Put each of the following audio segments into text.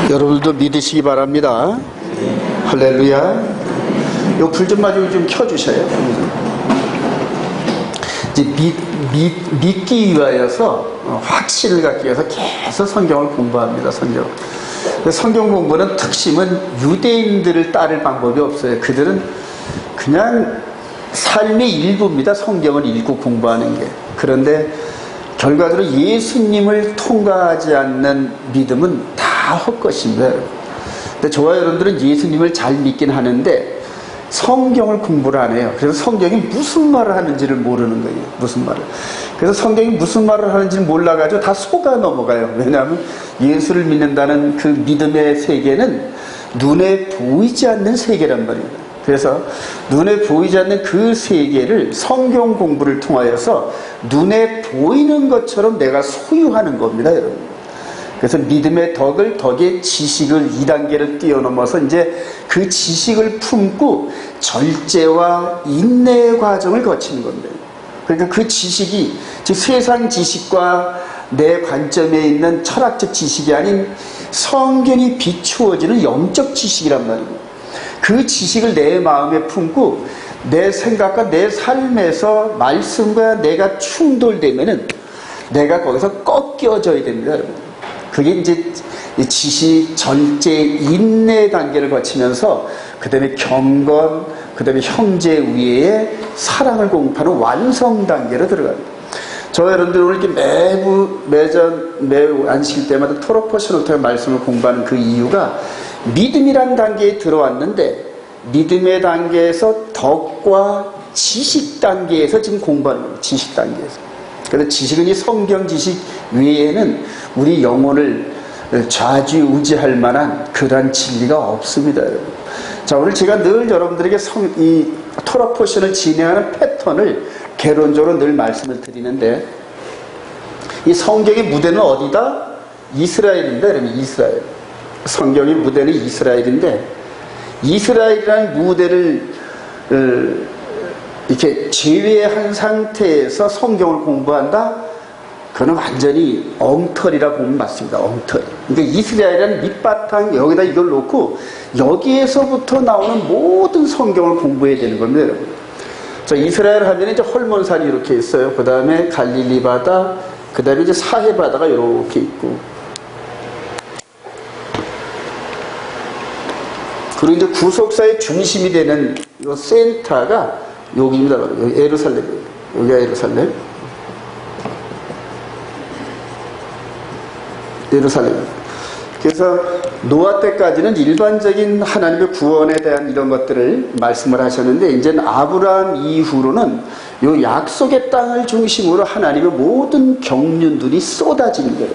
여러분들도 믿으시기 바랍니다. 할렐루야. 요 불 좀 마저 좀 켜주셔요. 이제 믿기 위하여서 확신을 갖기 위해서 계속 성경을 공부합니다. 성경 공부는 특심은 유대인들을 따를 방법이 없어요. 그들은 그냥 삶의 일부입니다. 성경을 읽고 공부하는 게. 그런데 결과적으로 예수님을 통과하지 않는 믿음은 다 헛것입니다. 근데 저와 여러분들은 예수님을 잘 믿긴 하는데 성경을 공부를 안 해요. 그래서 성경이 무슨 말을 하는지를 모르는 거예요. 무슨 말을. 그래서 성경이 무슨 말을 하는지를 몰라가지고 다 속아 넘어가요. 왜냐하면 예수를 믿는다는 그 믿음의 세계는 눈에 보이지 않는 세계란 말입니다. 그래서 눈에 보이지 않는 그 세계를 성경 공부를 통하여서 눈에 보이는 것처럼 내가 소유하는 겁니다, 여러분. 그래서 믿음의 덕의 지식을 2단계를 뛰어넘어서 이제 그 지식을 품고 절제와 인내의 과정을 거치는 겁니다. 그러니까 그 지식이 즉 세상 지식과 내 관점에 있는 철학적 지식이 아닌 성경이 비추어지는 영적 지식이란 말입니다. 그 지식을 내 마음에 품고 내 생각과 내 삶에서 말씀과 내가 충돌되면은 내가 거기서 꺾여져야 됩니다, 여러분. 그게 이제 지식, 절제, 인내 단계를 거치면서 그 다음에 경건, 그 다음에 형제 위에 사랑을 공급하는 완성 단계로 들어갑니다. 저 여러분들 오늘 이렇게 매주 안식일 때마다 토로 포션을 통해 말씀을 공부하는 그 이유가 믿음이란 단계에 들어왔는데 믿음의 단계에서 덕과 지식 단계에서 지금 공부하는 겁니다. 지식 단계에서. 그래서 지식은 이 성경 지식 외에는 우리 영혼을 좌지우지할 만한 그러한 진리가 없습니다, 여러분. 자, 오늘 제가 늘 여러분들에게 이 토라 포션을 진행하는 패턴을 개론적으로 늘 말씀을 드리는데 이 성경의 무대는 어디다? 이스라엘입니다, 여러분. 이스라엘. 성경의 무대는 이스라엘인데 이스라엘이라는 무대를 이렇게 제외한 상태에서 성경을 공부한다? 그건 완전히 엉터리라 보면 맞습니다. 엉터리. 그러니까 이스라엘이라는 밑바탕 여기다 이걸 놓고 여기에서부터 나오는 모든 성경을 공부해야 되는 겁니다, 여러분. 자, 이스라엘 하면 이제 헐몬산이 이렇게 있어요. 그 다음에 갈릴리 바다, 그 다음에 이제 사해 바다가 이렇게 있고. 그리고 이제 구속사의 중심이 되는 이 센터가 여기입니다. 여기 예루살렘이에요. 여기가 예루살렘. 그래서 노아 때까지는 일반적인 하나님의 구원에 대한 이런 것들을 말씀을 하셨는데 이제는 아브라함 이후로는 이 약속의 땅을 중심으로 하나님의 모든 경륜들이 쏟아지는 거예요.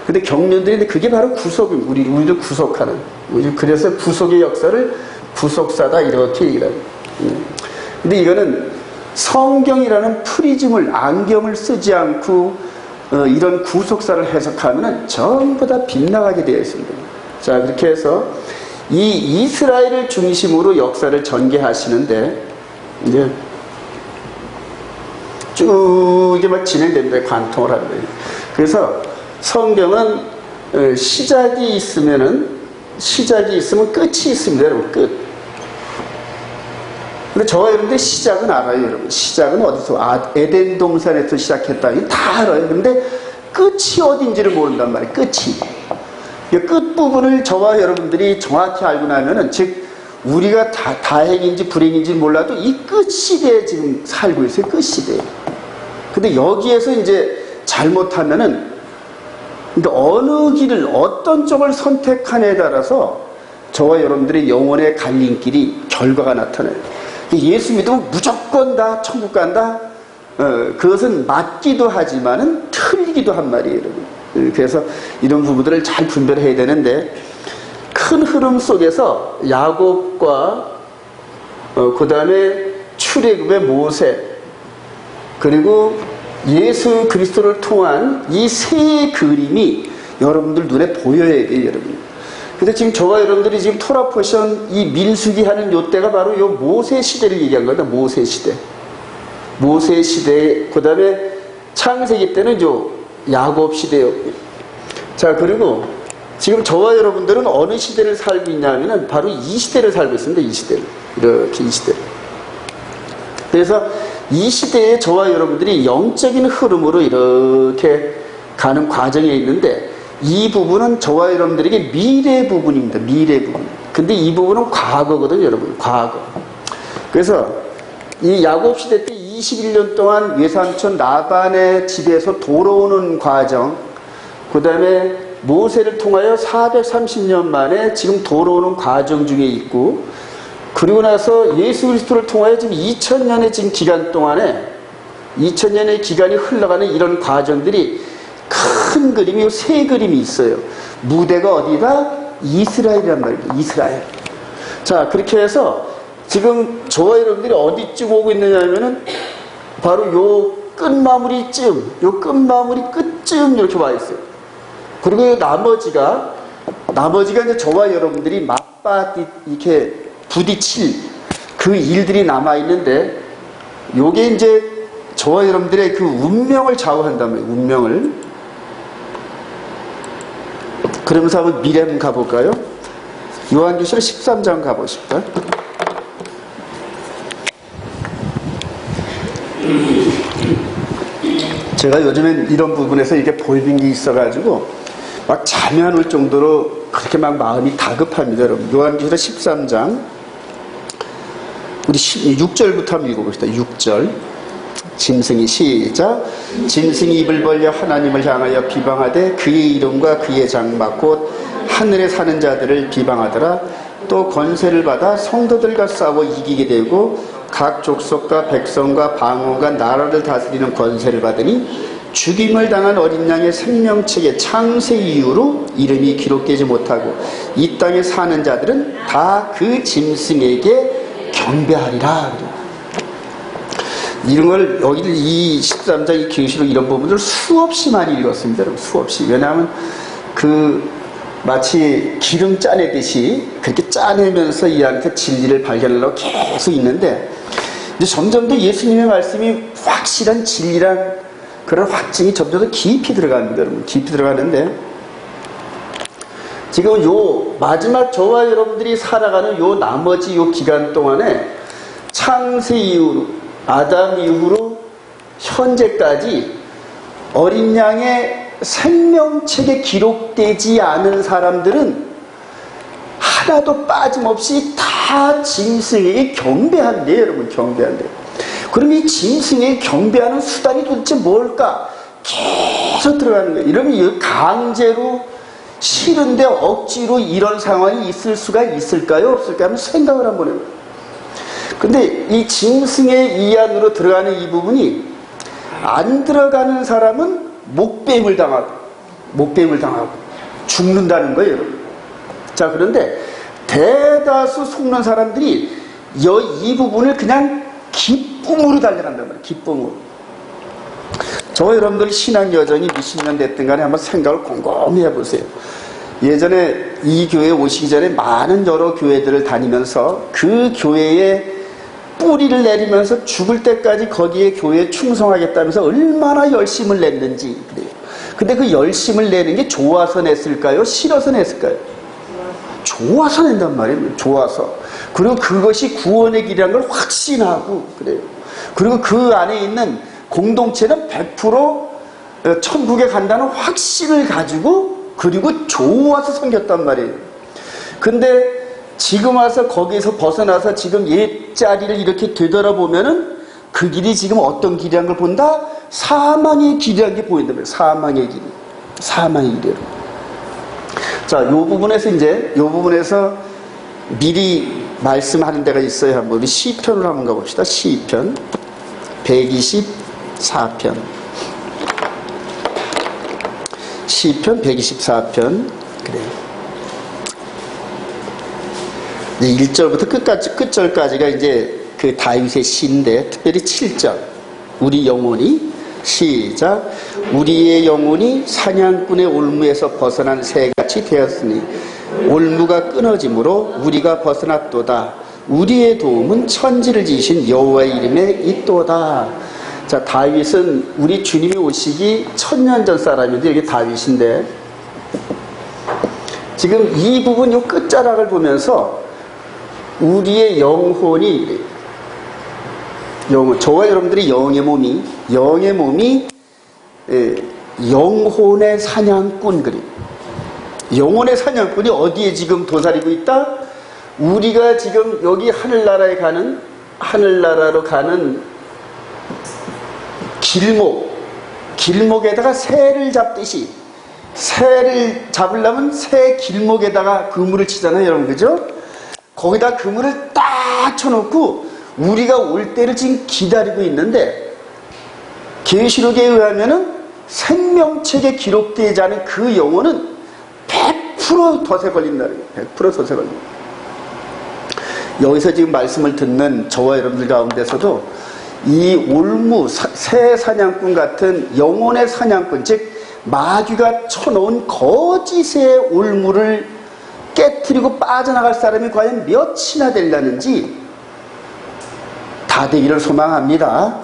근데 경륜들인데 그게 바로 구속입니다. 우리를 구속하는. 그래서 구속의 역사를 구속사다 이렇게 얘기를 합니다. 근데 이거는 성경이라는 프리즘을 안경을 쓰지 않고 이런 구속사를 해석하면 전부 다 빗나가게 되어 있습니다. 자, 그렇게 해서 이 이스라엘을 중심으로 역사를 전개하시는데 이제 쭉 이게 막 진행됩니다. 관통을 하는 거예요. 그래서 성경은 시작이 있으면 끝이 있습니다, 여러분. 끝. 근데 저와 여러분들 시작은 알아요, 여러분. 시작은 어디서? 에덴 동산에서 시작했다. 이거 다 알아요. 근데 끝이 어딘지를 모른단 말이에요. 끝이. 이 끝부분을 저와 여러분들이 정확히 알고 나면은, 즉, 우리가 다행인지 불행인지 몰라도 이 끝시대에 지금 살고 있어요. 끝시대에. 근데 여기에서 이제 잘못하면은, 근데 어느 길을, 어떤 쪽을 선택하냐에 따라서 저와 여러분들의 영혼의 갈림길이 결과가 나타나요. 예수 믿으면 무조건 다 천국 간다? 그것은 맞기도 하지만은 틀리기도 한 말이에요, 여러분. 그래서 이런 부분들을 잘 분별해야 되는데, 큰 흐름 속에서 야곱과, 그 다음에 출애굽의 모세, 그리고 예수 그리스도를 통한 이 세 그림이 여러분들 눈에 보여야 돼요, 여러분. 근데 지금 저와 여러분들이 지금 토라 포션 이 민수기 하는 요 때가 바로 요 모세 시대를 얘기한 겁니다. 모세 시대. 그 다음에 창세기 때는 요 야곱 시대요. 자, 그리고 지금 저와 여러분들은 어느 시대를 살고 있냐면은 바로 이 시대를 살고 있습니다. 이 시대를. 이렇게 이 시대. 그래서 이 시대에 저와 여러분들이 영적인 흐름으로 이렇게 가는 과정에 있는데, 이 부분은 저와 여러분들에게 미래 부분입니다. 미래 부분. 근데 이 부분은 과거거든요, 여러분. 과거. 그래서 이 야곱 시대 때 21년 동안 외삼촌 라반의 집에서 돌아오는 과정, 그 다음에 모세를 통하여 430년 만에 지금 돌아오는 과정 중에 있고, 그리고 나서 예수 그리스도를 통하여 지금 2000년의 지금 기간 동안에 2000년의 기간이 흘러가는 이런 과정들이 큰 그림이 세 그림이 있어요. 무대가 어디다? 이스라엘이란 말입니다. 이스라엘. 자, 그렇게 해서 지금 저와 여러분들이 어디쯤 오고 있느냐 하면은 바로 요 끝마무리쯤, 요 끝마무리 끝쯤 이렇게 와 있어요. 그리고 나머지가 이제 저와 여러분들이 이렇게 부딪힐 그 일들이 남아있는데, 요게 이제 저와 여러분들의 그 운명을 좌우한단 말이에요. 운명을. 그러면서 한번 미래 한번 가볼까요? 요한계시록 13장 가보십시다. 제가 요즘엔 이런 부분에서 이렇게 보이는 게 있어가지고 막 잠이 안 올 정도로 그렇게 막 마음이 다급합니다, 여러분. 요한계시록 13장 우리 6절부터 한번 읽어봅시다. 6절. 짐승이 시작. 짐승이 입을 벌려 하나님을 향하여 비방하되 그의 이름과 그의 장막 곧 하늘에 사는 자들을 비방하더라. 또 권세를 받아 성도들과 싸워 이기게 되고 각 족속과 백성과 방언과 나라를 다스리는 권세를 받으니 죽임을 당한 어린 양의 생명책의 창세 이후로 이름이 기록되지 못하고 이 땅에 사는 자들은 다 그 짐승에게 경배하리라. 이런 걸 여기를 이 13장 이 계시록 이런 부분들 수없이 많이 읽었습니다. 여러분, 수없이. 왜냐하면 마치 기름 짜내듯이 그렇게 짜내면서 이 안에 진리를 발견하려고 계속 있는데, 이제 점점 더 예수님의 말씀이 확실한 진리란 그런 확증이 점점 더 깊이 들어갑니다. 여러분, 깊이 들어가는데, 지금 요 마지막 저와 여러분들이 살아가는 요 나머지 요 기간 동안에 창세 이후로, 아담 이후로 현재까지 어린 양의 생명책에 기록되지 않은 사람들은 하나도 빠짐없이 다 짐승에게 경배한대요, 여러분. 경배한대요. 그럼 이 짐승에게 경배하는 수단이 도대체 뭘까? 계속 들어가는 거예요. 이러면 강제로 싫은데 억지로 이런 상황이 있을 수가 있을까요? 없을까요? 한번 생각을 한번 해봐요. 근데 이 짐승의 이 안으로 들어가는 이 부분이 안 들어가는 사람은 목뱀을 당하고 죽는다는 거예요, 여러분. 자, 그런데 대다수 속는 사람들이 이 부분을 그냥 기쁨으로 달려간단 말이에요. 기쁨으로. 저와 여러분들 신앙 여정이 몇십 년 됐든 간에 한번 생각을 곰곰이 해보세요. 예전에 이 교회에 오시기 전에 많은 여러 교회들을 다니면서 그 교회에 뿌리를 내리면서 죽을 때까지 거기에 교회에 충성하겠다면서 얼마나 열심을 냈는지 그래요. 근데 그 열심을 내는 게 좋아서 냈을까요? 싫어서 냈을까요? 좋아서 낸단 말이에요. 좋아서. 그리고 그것이 구원의 길이라는 걸 확신하고 그래요. 그리고 그 안에 있는 공동체는 100% 천국에 간다는 확신을 가지고 그리고 좋아서 섬겼단 말이에요. 근데 지금 와서 거기에서 벗어나서 지금 옛자리를 이렇게 되돌아보면은 그 길이 지금 어떤 길이라는 걸 본다? 사망의 길이라는 게 보인단 말이에요. 사망의 길. 사망의 길이에요. 자, 요 부분에서 미리 말씀하는 데가 있어요. 한번 우리 시편으로 한번 가봅시다. 시편 124편. 시편 124편. 그래요. 1절부터 끝절까지가 이제 그 다윗의 시인데, 특별히 7절. 우리 영혼이, 시작. 우리의 영혼이 사냥꾼의 올무에서 벗어난 새같이 되었으니 올무가 끊어짐으로 우리가 벗어났도다. 우리의 도움은 천지를 지으신 여호와의 이름에 있도다. 자, 다윗은 우리 주님이 오시기 1000년 전 사람인데, 여기 다윗인데, 지금 이 부분, 요 끝자락을 보면서 우리의 영혼이, 저와 여러분들이 영의 몸이 영혼의 사냥꾼 그림. 영혼의 사냥꾼이 어디에 지금 도사리고 있다? 우리가 지금 여기 하늘나라로 가는 길목에다가 새를 잡듯이, 새를 잡으려면 새 길목에다가 그물을 치잖아요, 여러분, 그죠? 거기다 그물을 딱 쳐놓고 우리가 올 때를 지금 기다리고 있는데, 계시록에 의하면은 생명책에 기록되지 않은 그 영혼은 100% 덫에 걸린다는 거예요. 100% 덫에 걸린다. 여기서 지금 말씀을 듣는 저와 여러분들 가운데서도 이 올무, 새 사냥꾼 같은 영혼의 사냥꾼, 즉 마귀가 쳐놓은 거짓의 올무를 깨트리고 빠져나갈 사람이 과연 몇이나 되려는지 다 되기를 소망합니다.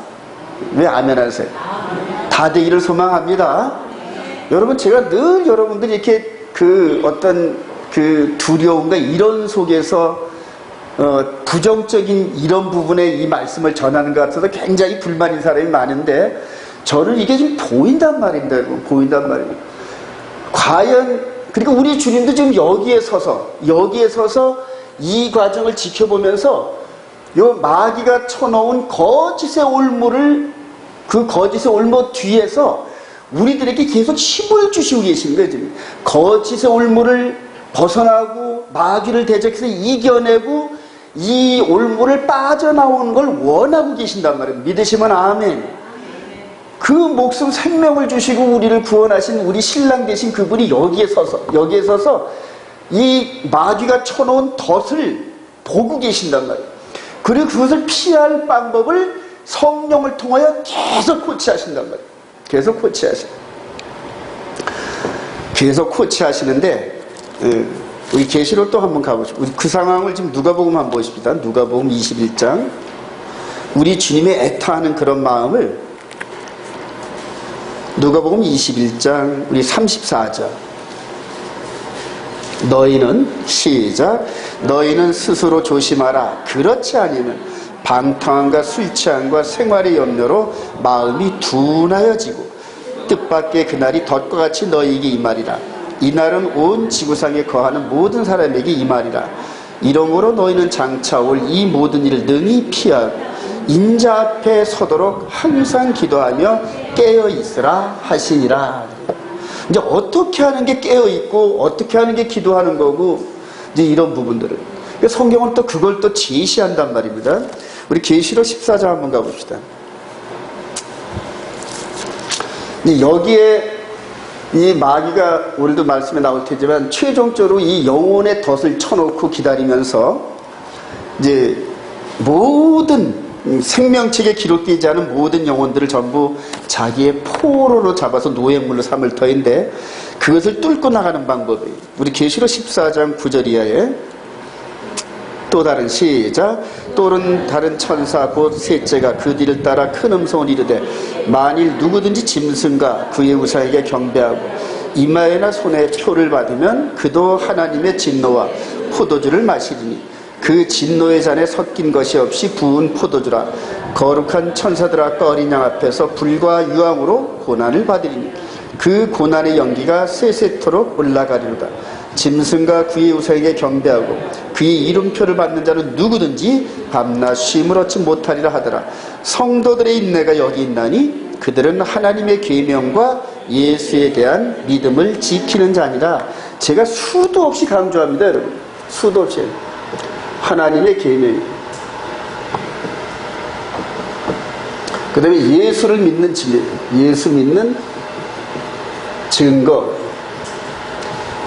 왜 아멘 하세요? 다 되기를 소망합니다. 여러분, 제가 늘 여러분들이 이렇게 어떤 두려움과 이런 속에서 부정적인 이런 부분에 이 말씀을 전하는 것 같아서 굉장히 불만인 사람이 많은데, 저는 이게 지금 보인단 말입니다, 여러분. 보인단 말입니다. 과연, 그러니까 우리 주님도 지금 여기에 서서 이 과정을 지켜보면서 요 마귀가 쳐놓은 거짓의 올무를, 그 거짓의 올무 뒤에서 우리들에게 계속 힘을 주시고 계신 거예요, 지금. 거짓의 올무를 벗어나고 마귀를 대적해서 이겨내고 이 올무를 빠져나오는 걸 원하고 계신단 말이에요. 믿으시면 아멘. 그 목숨 생명을 주시고 우리를 구원하신 우리 신랑 되신 그분이 여기에 서서 이 마귀가 쳐놓은 덫을 보고 계신단 말이에요. 그리고 그것을 피할 방법을 성령을 통하여 계속 코치하신단 말이에요. 계속 코치하시는데, 우리 계시록 또 한번 가보시죠. 우리 그 상황을 지금 누가복음 한번 보십시다. 누가복음 21장. 우리 주님의 애타하는 그런 마음을 누가복음 21장 우리 34절. 시작. 너희는 스스로 조심하라. 그렇지 아니면 방탕함과 술 취함과 생활의 염려로 마음이 둔하여지고 뜻밖의 그날이 덫과 같이 너희에게 임하리라. 이날은 온 지구상에 거하는 모든 사람에게 임하리라. 이러므로 너희는 장차 올 이 모든 일을 능히 피하고 인자 앞에 서도록 항상 기도하며 깨어 있으라 하시니라. 이제 어떻게 하는 게 깨어 있고 어떻게 하는 게 기도하는 거고, 이제 이런 부분들을 성경은 또 그걸 또 제시한단 말입니다. 우리 계시록 14장 한번 가봅시다. 여기에 이 마귀가 오늘도 말씀에 나올 테지만 최종적으로 이 영혼의 덫을 쳐놓고 기다리면서 이제 모든 생명책에 기록되지 않은 모든 영혼들을 전부 자기의 포로로 잡아서 노예물로 삼을 터인데, 그것을 뚫고 나가는 방법이 우리 계시록 14장 9절 이하에 또 다른 시작. 또는 다른 천사 곧 셋째가 그 뒤를 따라 큰 음성을 이르되 만일 누구든지 짐승과 그의 우상에게 경배하고 이마에나 손에 표를 받으면 그도 하나님의 진노와 포도주를 마시리니 그 진노의 잔에 섞인 것이 없이 부은 포도주라. 거룩한 천사들아 어린 양 앞에서 불과 유황으로 고난을 받으리니 그 고난의 연기가 세세토록 올라가리로다. 짐승과 그의 우상에게 경배하고 그의 이름표를 받는 자는 누구든지 밤낮 쉼을 얻지 못하리라 하더라. 성도들의 인내가 여기 있나니 그들은 하나님의 계명과 예수에 대한 믿음을 지키는 자니라. 제가 수도 없이 강조합니다, 여러분. 수도 없이. 하나님의 계명. 그 다음에 예수를 믿는 진리, 예수 믿는 증거.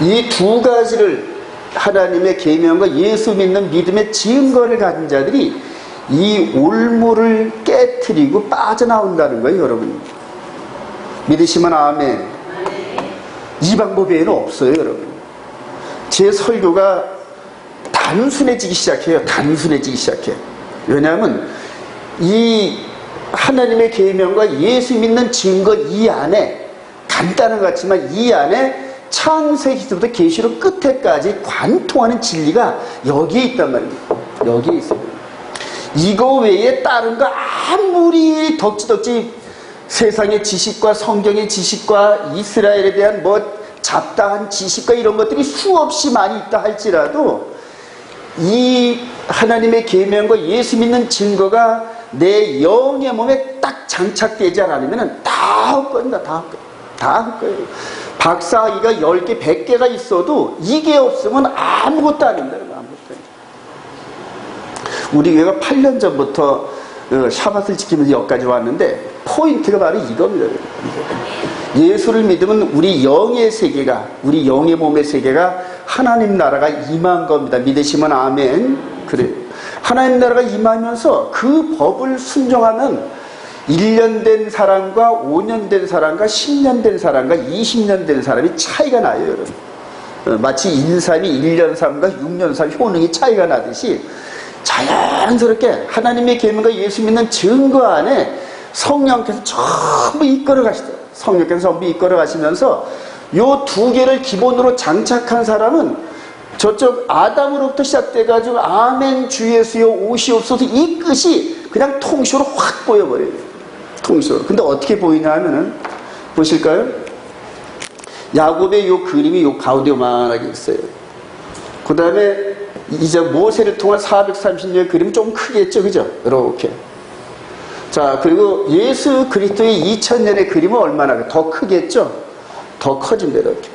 이 두 가지를, 하나님의 계명과 예수 믿는 믿음의 증거를 가진 자들이 이 올무를 깨트리고 빠져나온다는 거예요, 여러분. 믿으시면 아멘. 이 방법 외에는 없어요, 여러분. 제 설교가 단순해지기 시작해요. 단순해지기 시작해요. 왜냐하면 이 하나님의 계명과 예수 믿는 증거 이 안에, 간단한 것 같지만 이 안에 창세기부터 계시록 끝에까지 관통하는 진리가 여기에 있단 말입니다. 여기에 있어요. 이거 외에 다른 거 아무리 덕지덕지 세상의 지식과 성경의 지식과 이스라엘에 대한 뭐 잡다한 지식과 이런 것들이 수없이 많이 있다 할지라도 이 하나님의 계명과 예수 믿는 증거가 내 영의 몸에 딱 장착되지 않으면 다 헛거린다. 다 헛거예요. 박사학위가 10개, 100개가 있어도 이게 없으면 아무것도 아닙니다. 아무것도. 우리 교회가 8년 전부터 샤밧을 지키면서 여기까지 왔는데 포인트가 바로 이겁니다. 예수를 믿으면 우리 영의 세계가, 우리 영의 몸의 세계가 하나님 나라가 임한 겁니다. 믿으시면 아멘. 그래요. 하나님 나라가 임하면서 그 법을 순종하면 1년 된 사람과 5년 된 사람과 10년 된 사람과 20년 된 사람이 차이가 나요, 여러분. 마치 인삼이 1년 삶과 6년 삶 효능이 차이가 나듯이 자연스럽게 하나님의 계명과 예수 믿는 증거 안에 성령께서 전부 이끌어 가시더라고요. 성령께서 전부 이끌어 가시면서 요 두 개를 기본으로 장착한 사람은 저쪽 아담으로부터 시작돼가지고 아멘 주 예수여 오시옵소서 이 끝이 그냥 통시로 확 보여버려요. 통시로. 근데 어떻게 보이냐 하면은 보실까요? 야곱의 요 그림이 요 가운데 요만하게 있어요. 그 다음에 이제 모세를 통한 430년의 그림은 좀 크겠죠, 그죠? 이렇게. 자, 그리고 예수 그리스도의 2000년의 그림은 얼마나 더 크겠죠? 더 커진다, 이렇게.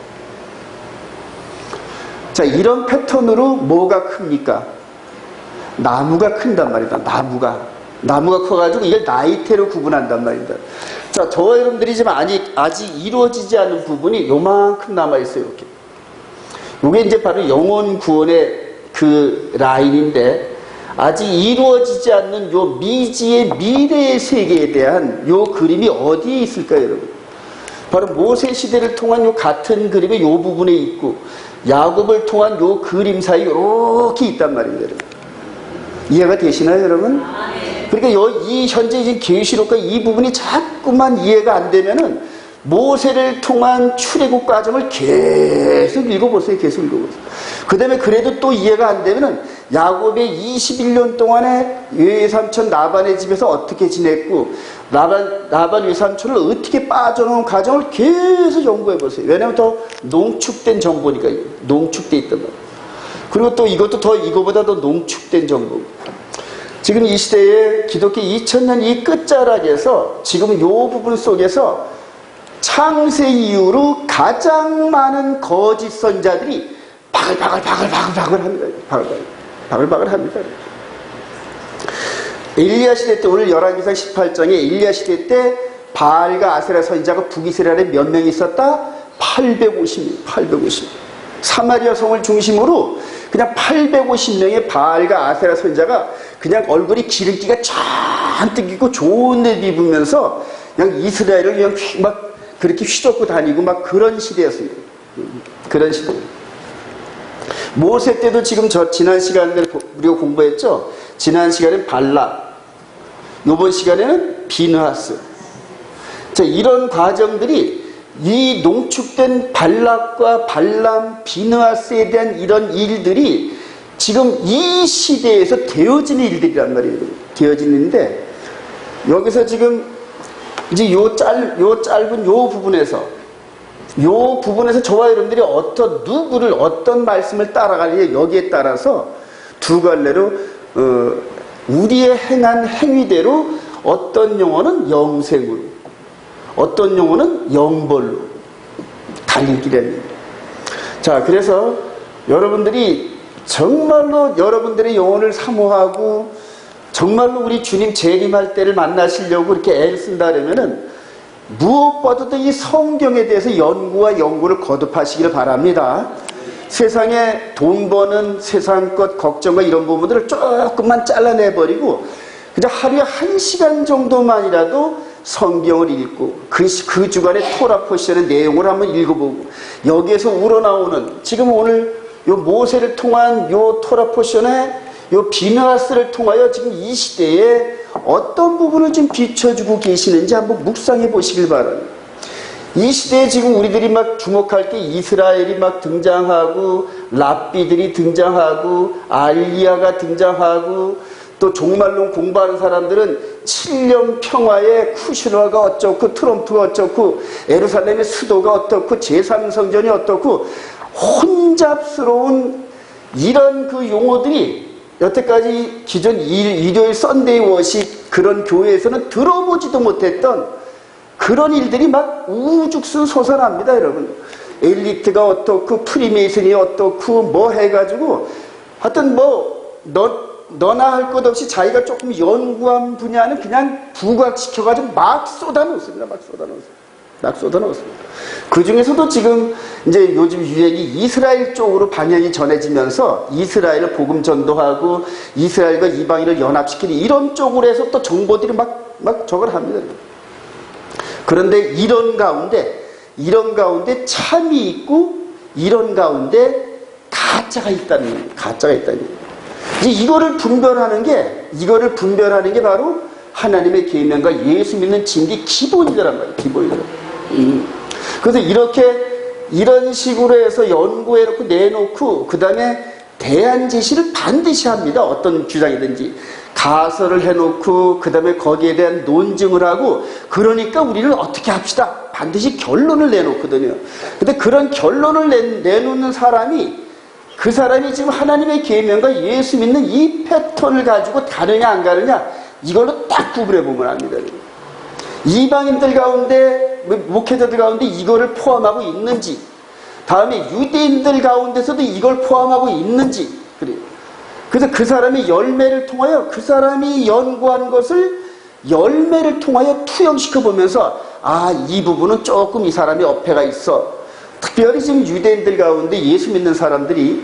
자, 이런 패턴으로 뭐가 큽니까? 나무가 큰단 말이다. 나무가 커가지고 이걸 나이테로 구분한단 말이다. 자, 저와 여러분들이 지금 아직 이루어지지 않은 부분이 요만큼 남아있어요, 이렇게. 요게 이제 바로 영혼 구원의 그 라인인데, 아직 이루어지지 않는 요 미지의 미래의 세계에 대한 요 그림이 어디에 있을까요, 여러분? 바로 모세 시대를 통한 요 같은 그림이 요 부분에 있고, 야곱을 통한 요 그림 사이 이렇게 있단 말입니다, 여러분. 이해가 되시나요, 여러분? 그러니까 이 현재 지금 계시록과 이 부분이 자꾸만 이해가 안 되면은 모세를 통한 출애굽 과정을 계속 읽어보세요. 계속 읽어보세요. 그 다음에 그래도 또 이해가 안 되면은 야곱의 21년 동안에 외삼촌 라반의 집에서 어떻게 지냈고 라반 외삼촌을 어떻게 빠져놓은 과정을 계속 연구해보세요. 왜냐하면 더 농축된 정보니까. 농축돼 있단 말이에요. 그리고 또 이것도 더 이거보다 더 농축된 정보. 지금 이 시대에 기독교 2000년 이 끝자락에서 지금 이 부분 속에서 창세 이후로 가장 많은 거짓 선자들이 바글바글 합니다. 엘리야 시대 때 오늘 열왕기상 18장에 엘리야 시대 때 바알과 아세라 선지자가 북이스라엘에 몇 명 있었다? 850명. 850명. 사마리아 성을 중심으로 그냥 850명의 바알과 아세라 선지자가 그냥 얼굴이 기름기가 잔뜩 있고 좋은 옷 입으면서 그냥 이스라엘을 그냥 막 그렇게 휘젓고 다니고 막 그런 시대였습니다. 그런 시대. 모세 때도 지금 지난 시간에 우리가 공부했죠? 지난 시간엔 발락, 이번 시간에는 비느하스. 자, 이런 과정들이 이 농축된 발락과 발람, 비느하스에 대한 이런 일들이 지금 이 시대에서 되어지는 일들이란 말이에요. 되어지는데 여기서 지금 이제 요 짧은 요 부분에서 저와 여러분들이 누구를 어떤 말씀을 따라가느냐 여기에 따라서 두 갈래로 우리의 행한 행위대로 어떤 영혼은 영생으로 어떤 영혼은 영벌로 달릴 길입니다. 자, 그래서 여러분들이 정말로 여러분들의 영혼을 사모하고 정말로 우리 주님 재림할 때를 만나시려고 이렇게 애를 쓴다면은 무엇보다도 이 성경에 대해서 연구를 거듭하시기를 바랍니다. 세상에 돈 버는 세상 것 걱정과 이런 부분들을 조금만 잘라내버리고 그냥 하루에 1시간 정도만이라도 성경을 읽고 그 주간의 토라 포션의 내용을 한번 읽어보고 여기에서 우러나오는 지금 오늘 요 모세를 통한 요 토라 포션의 요 비느하스를 통하여 지금 이 시대에 어떤 부분을 좀 비춰주고 계시는지 한번 묵상해 보시길 바랍니다. 이 시대에 지금 우리들이 막 주목할 게 이스라엘이 막 등장하고, 랍비들이 등장하고, 알리야가 등장하고, 또 종말론 공부하는 사람들은 7년 평화에 쿠슈너가 어쩌고, 트럼프가 어쩌고, 예루살렘의 수도가 어떻고, 제3성전이 어떻고, 혼잡스러운 이런 그 용어들이 여태까지 기존 일요일 썬데이 워십 그런 교회에서는 들어보지도 못했던 그런 일들이 막 우죽순 솟아납니다, 여러분. 엘리트가 어떻고, 프리메이슨이 어떻고, 뭐 해가지고, 하여튼 너나 할 것 없이 자기가 조금 연구한 분야는 그냥 부각시켜가지고 막 쏟아놓습니다, 막 쏟아놓습니다. 그 중에서도 지금 이제 요즘 유행이 이스라엘 쪽으로 방향이 전해지면서 이스라엘을 복음 전도하고 이스라엘과 이방인을 연합시키는 이런 쪽으로 해서 또 정보들이 막 저걸 합니다. 그런데 이런 가운데 참이 있고 이런 가운데 가짜가 있다는 거예요. 이제 이거를 분별하는 게 바로 하나님의 계명과 예수 믿는 진리의 기본이더란 말이에요. 기본이더라. 그래서 이런 식으로 해서 연구해놓고 내놓고 그 다음에 대안 제시를 반드시 합니다. 어떤 주장이든지. 가설을 해놓고 그 다음에 거기에 대한 논증을 하고 그러니까 우리는 어떻게 합시다. 반드시 결론을 내놓거든요. 근데 그런 결론을 내놓는 그 사람이 지금 하나님의 계명과 예수 믿는 이 패턴을 가지고 가느냐 안 가느냐 이걸로 딱 구분해 보면 압니다. 이방인들 가운데 목회자들 가운데 이거를 포함하고 있는지 다음에 유대인들 가운데서도 이걸 포함하고 있는지 그래요. 그래서 그 사람이 열매를 통하여 그 사람이 연구한 것을 열매를 통하여 투영시켜 보면서 이 부분은 조금 이 사람이 어폐가 있어. 특별히 지금 유대인들 가운데 예수 믿는 사람들이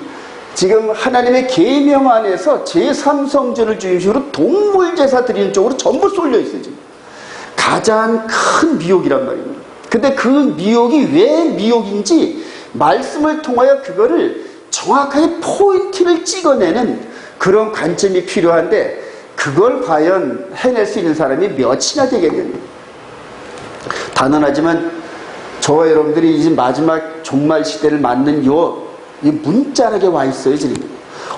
지금 하나님의 계명 안에서 제3성전을 중심으로 동물 제사 드리는 쪽으로 전부 쏠려 있어요. 지금. 가장 큰 미혹이란 말입니다. 근데 그 미혹이 왜 미혹인지 말씀을 통하여 그거를 정확하게 포인트를 찍어내는 그런 관점이 필요한데 그걸 과연 해낼 수 있는 사람이 몇이나 되겠느냐. 단언하지만 저와 여러분들이 이제 마지막 종말 시대를 맞는 이 문자락에 와 있어요. 지금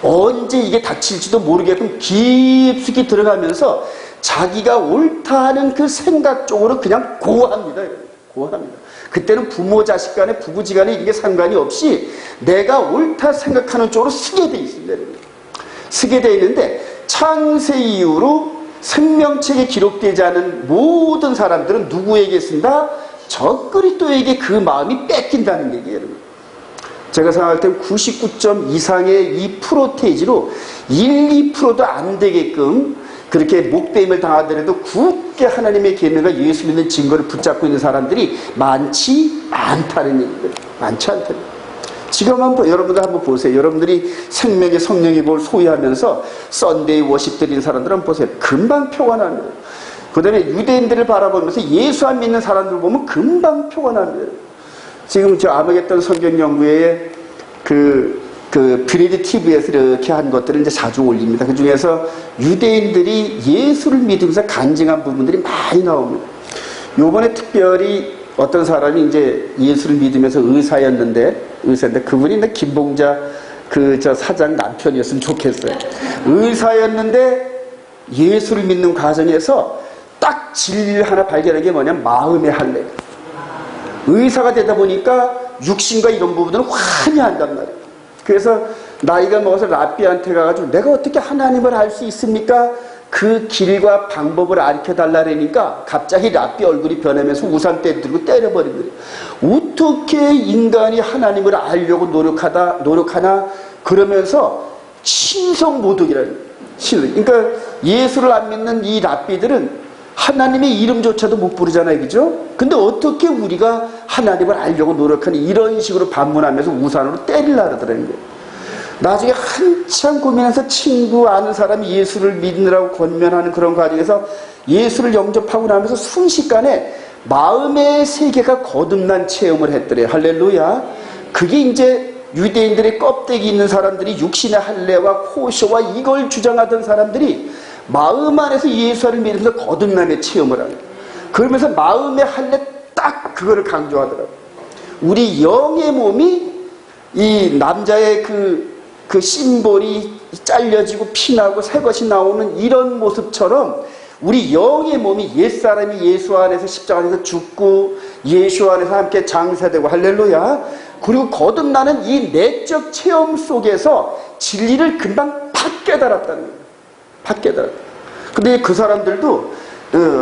언제 이게 닥칠지도 모르게끔 깊숙이 들어가면서 자기가 옳다 하는 그 생각 쪽으로 그냥 고합니다. 그때는 부모 자식 간에 부부지간에 이게 상관이 없이 내가 옳다 생각하는 쪽으로 쓰게 돼 있습니다. 쓰게 돼 있는데 창세 이후로 생명책에 기록되지 않은 모든 사람들은 누구에게 쓴다? 적그리스도에게 그 마음이 뺏긴다는 얘기예요. 제가 생각할 땐 99점 이상의 2%테이지로 1, 2%도 안 되게끔 그렇게 목배임을 당하더라도 굳게 하나님의 계명과 예수 믿는 증거를 붙잡고 있는 사람들이 많지 않다는 얘기예요. 많지 않다는 얘기예요. 지금 여러분들 한번 보세요. 여러분들이 생명의 성령의 복을 소유하면서 썬데이 워십 드리는 사람들 한번 보세요. 금방 표가 납니다. 그 다음에 유대인들을 바라보면서 예수 안 믿는 사람들 보면 금방 표가 납니다. 지금 저 아마겟돈 성경연구회에 그 브레드 TV에서 이렇게 한 것들을 이제 자주 올립니다. 그 중에서 유대인들이 예수를 믿으면서 간증한 부분들이 많이 나옵니다. 요번에 특별히 어떤 사람이 이제 예수를 믿으면서 의사였는데 그분이 김봉자 저 사장 남편이었으면 좋겠어요. 의사였는데 예수를 믿는 과정에서 딱 진리를 하나 발견한 게 뭐냐면 마음의 할례. 의사가 되다 보니까 육신과 이런 부분들은 환희한단 말이에요. 그래서 나이가 먹어서 랍비한테 가가지고 내가 어떻게 하나님을 알 수 있습니까? 그 길과 방법을 가르쳐달라니까 갑자기 랍비 얼굴이 변하면서 우산대 들고 때려버린 거예요. 어떻게 인간이 하나님을 알려고 노력하나 그러면서 신성모독이라는 거예요. 그러니까 예수를 안 믿는 이 랍비들은 하나님의 이름조차도 못 부르잖아요. 그죠? 근데 어떻게 우리가 하나님을 알려고 노력하니 이런 식으로 반문하면서 우산으로 때리려고 그러더라는 거예요. 나중에 한참 고민해서 친구 아는 사람이 예수를 믿느라고 권면하는 그런 과정에서 예수를 영접하고 나면서 순식간에 마음의 세계가 거듭난 체험을 했더래요. 할렐루야. 그게 이제 유대인들의 껍데기 있는 사람들이 육신의 할례와 코쇼와 이걸 주장하던 사람들이 마음 안에서 예수를 믿으면서 거듭남의 체험을 하는 거예요. 그러면서 마음의 할례 딱 그거를 강조하더라고요. 우리 영의 몸이 이 남자의 그 심볼이 잘려지고 피나고 새것이 나오는 이런 모습처럼 우리 영의 몸이 옛사람이 예수 안에서 십자가 안에서 죽고 예수 안에서 함께 장사되고 할렐루야. 그리고 거듭나는 이 내적 체험 속에서 진리를 금방 팍 깨달았다는 거예요. 팍 깨달았다. 근데 그 사람들도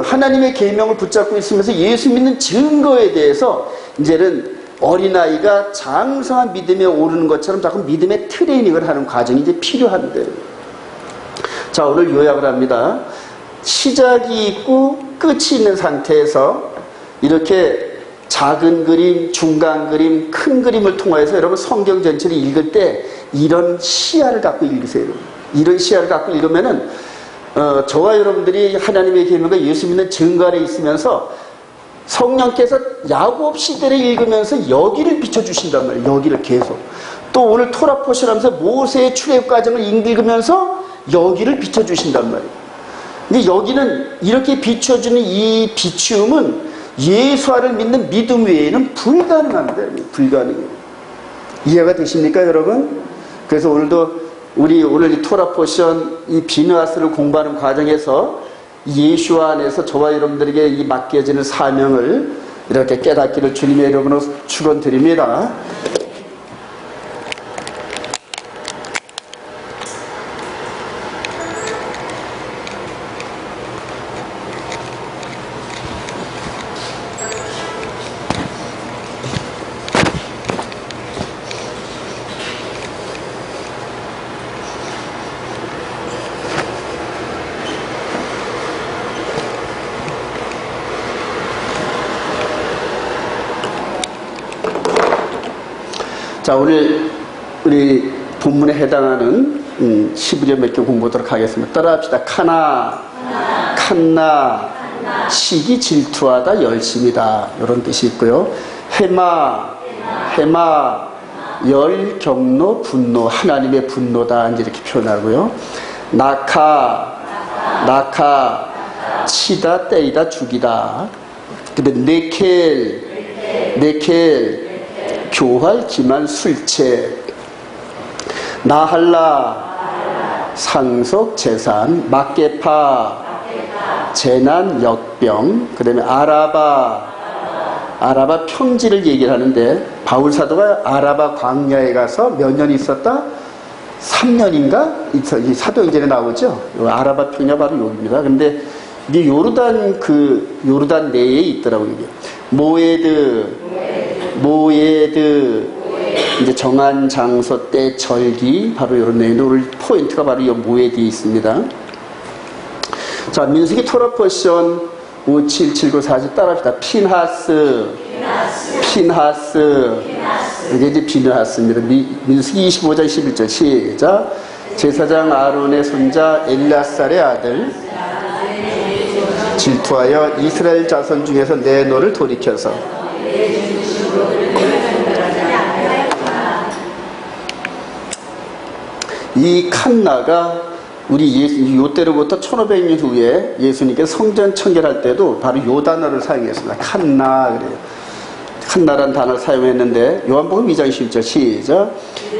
하나님의 계명을 붙잡고 있으면서 예수 믿는 증거에 대해서 이제는 어린아이가 장성한 믿음에 오르는 것처럼 자꾸 믿음의 트레이닝을 하는 과정이 이제 필요한데, 자, 오늘 요약을 합니다. 시작이 있고 끝이 있는 상태에서 이렇게 작은 그림, 중간 그림, 큰 그림을 통하여서 여러분 성경 전체를 읽을 때 이런 시야를 갖고 읽으세요. 이런 시야를 갖고 읽으면은 저와 여러분들이 하나님의 계명과 예수 믿는 증거 안에 있으면서 성령께서 야곱 시대를 읽으면서 여기를 비춰주신단 말이에요. 여기를 계속. 또 오늘 토라 포션하면서 모세의 출애굽 과정을 읽으면서 여기를 비춰주신단 말이에요. 근데 여기는 이렇게 비춰주는 이 비추음은 예수 안을 믿는 믿음 외에는 불가능합니다. 불가능해요. 이해가 되십니까, 여러분? 그래서 오늘도 오늘 이 토라 포션, 이 비느하스를 공부하는 과정에서 예수 안에서 저와 여러분들에게 이 맡겨지는 사명을 이렇게 깨닫기를 주님의 이름으로 축원드립니다. 자, 오늘 우리 본문에 해당하는 11절 몇 개 공부하도록 하겠습니다. 따라합시다. 칸나, 시기 질투하다 열심이다, 이런 뜻이 있고요. 해마, 열, 경노, 분노, 하나님의 분노다, 이제 이렇게 표현하고요. 나카, 치다, 때리다, 죽이다. 그다음에 네켈, 교활, 기만, 술체. 나할라, 상속, 재산. 막게파, 재난, 역병. 그 다음에 아라바, 평지를 얘기를 하는데, 바울 사도가 아라바 광야에 가서 몇 년 있었다? 3년인가? 이 사도행전에 나오죠. 아라바 평야 바로 여기입니다. 근데 이게 요르단 내에 있더라고요. 이게. 모에드, 이제 정한 장소 때 절기, 바로 이런 내용인데, 오늘 포인트가 바로 이 모에드에 있습니다. 자, 민수기 토라 포션 577940 따라합시다. 핀하스. 이게 이제 비느하스입니다. 민수기 25장 11절 시작. 제사장 아론의 손자 엘라살의 아들 질투하여 이스라엘 자손 중에서 내 너를 돌이켜서 이 칸나가 우리 요때로부터 1500년 후에 예수님께서 성전 청결할 때도 바로 요 단어를 사용했습니다. 칸나, 그래요. 칸나라는 단어를 사용했는데, 요한복음 2장 11절 시작.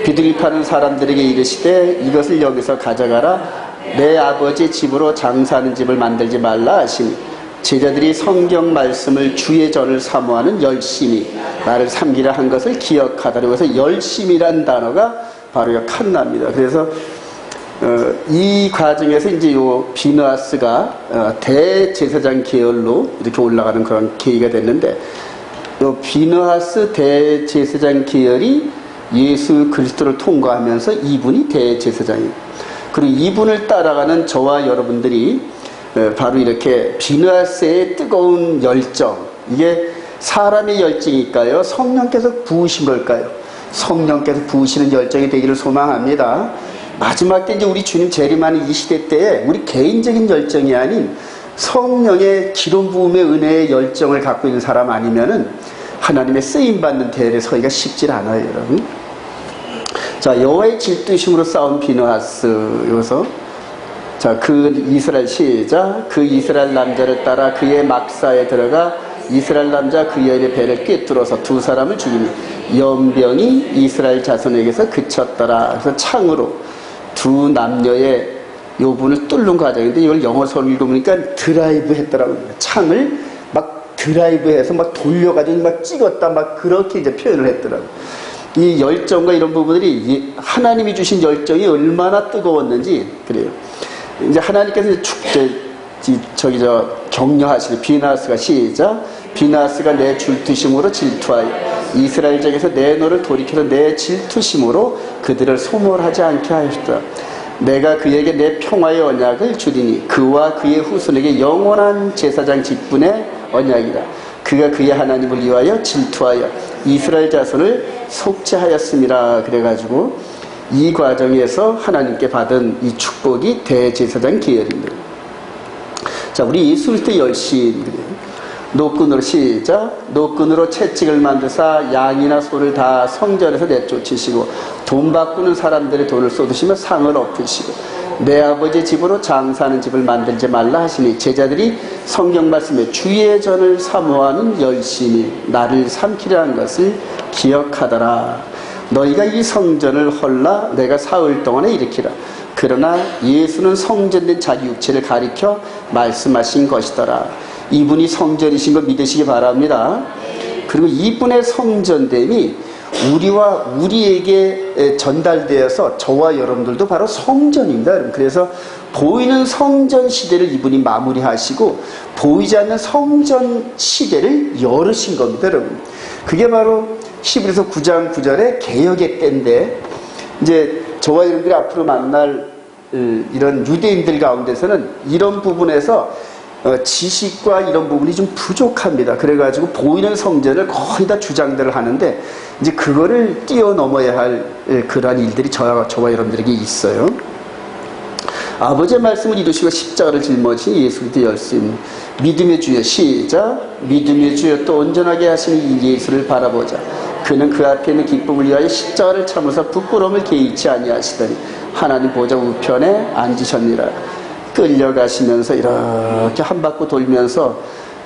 비둘기 파는 사람들에게 이르시되 이것을 여기서 가져가라. 내 아버지 집으로 장사하는 집을 만들지 말라 하시니, 제자들이 성경 말씀을 주의 전을 사모하는 열심히 나를 섬기라 한 것을 기억하다니. 그래서 열심이란 단어가 바로 이 칸나입니다. 그래서 이 과정에서 이제 요 비느하스가 대제사장 계열로 이렇게 올라가는 그런 계기가 됐는데, 요 비느하스 대제사장 계열이 예수 그리스도를 통과하면서 이분이 대제사장이에요. 그리고 이분을 따라가는 저와 여러분들이 바로 이렇게 비느하스의 뜨거운 열정, 이게 사람의 열정일까요? 성령께서 부으신 걸까요? 성령께서 부으시는 열정이 되기를 소망합니다. 마지막 때 이제 우리 주님 재림하는 이 시대 때에 우리 개인적인 열정이 아닌 성령의 기름 부음의 은혜의 열정을 갖고 있는 사람 아니면은 하나님의 쓰임받는 대열에 서기가 쉽지 않아요, 여러분. 자, 여호와의 질투심으로 싸운 비느하스. 여기서 자, 그 이스라엘 시작. 그 이스라엘 남자를 따라 그의 막사에 들어가 이스라엘 남자 그 여인의 배를 꿰뚫어서 두 사람을 죽이니 연병이 이스라엘 자손에게서 그쳤더라. 그래서 창으로 두 남녀의 요분을 뚫는 과정인데 이걸 영어서로 읽어보니까 드라이브 했더라고요. 창을 막 드라이브해서 막 돌려가지고 막 찍었다 막 그렇게 이제 표현을 했더라고요. 이 열정과 이런 부분들이 하나님이 주신 열정이 얼마나 뜨거웠는지 그래요. 이제 하나님께서 격려하시는 비나스가 시작. 비나스가 내 줄투심으로 질투하여 이스라엘 중에서 내 너를 돌이켜서 내 질투심으로 그들을 소멸하지 않게 하였다. 내가 그에게 내 평화의 언약을 주리니 그와 그의 후손에게 영원한 제사장 직분의 언약이라. 그가 그의 하나님을 위하여 질투하여 이스라엘 자손을 속죄하였음이라. 그래가지고 이 과정에서 하나님께 받은 이 축복이 대제사장 계열입니다. 자, 우리 예수 그리스도의 열심, 노끈으로 시작. 노끈으로 채찍을 만드사 양이나 소를 다 성전에서 내쫓으시고 돈 바꾸는 사람들의 돈을 쏟으시며 상을 엎으시고 내 아버지 집으로 장사하는 집을 만들지 말라 하시니 제자들이 성경 말씀에 주의 전을 사모하는 열심이 나를 삼키려 한 것을 기억하더라. 너희가 이 성전을 헐라 내가 사흘 동안에 일으키라. 그러나 예수는 성전된 자기 육체를 가리켜 말씀하신 것이더라. 이분이 성전이신 걸 믿으시기 바랍니다. 그리고 이분의 성전됨이 우리와 우리에게 전달되어서 저와 여러분들도 바로 성전입니다. 그래서 보이는 성전 시대를 이분이 마무리하시고 보이지 않는 성전 시대를 열으신 겁니다, 여러분. 그게 바로 히브리서 9장 9절의 개혁의 때인데, 이제 저와 여러분들이 앞으로 만날 이런 유대인들 가운데서는 이런 부분에서 지식과 이런 부분이 좀 부족합니다. 그래가지고 보이는 성전을 거의 다 주장들을 하는데 이제 그거를 뛰어넘어야 할 그러한 일들이 저와 여러분들에게 있어요. 아버지의 말씀을 이루시고 십자가를 짊어진 예수 그리스도의 열심, 믿음의 주여 시작. 믿음의 주여 또 온전하게 하시는 이 예수를 바라보자. 그는 그 앞에 있는 기쁨을 위하여 십자가를 참으사 부끄러움을 개의치 아니하시더니 하나님 보좌 우편에 앉으셨니라. 끌려가시면서 이렇게 한 바퀴 돌면서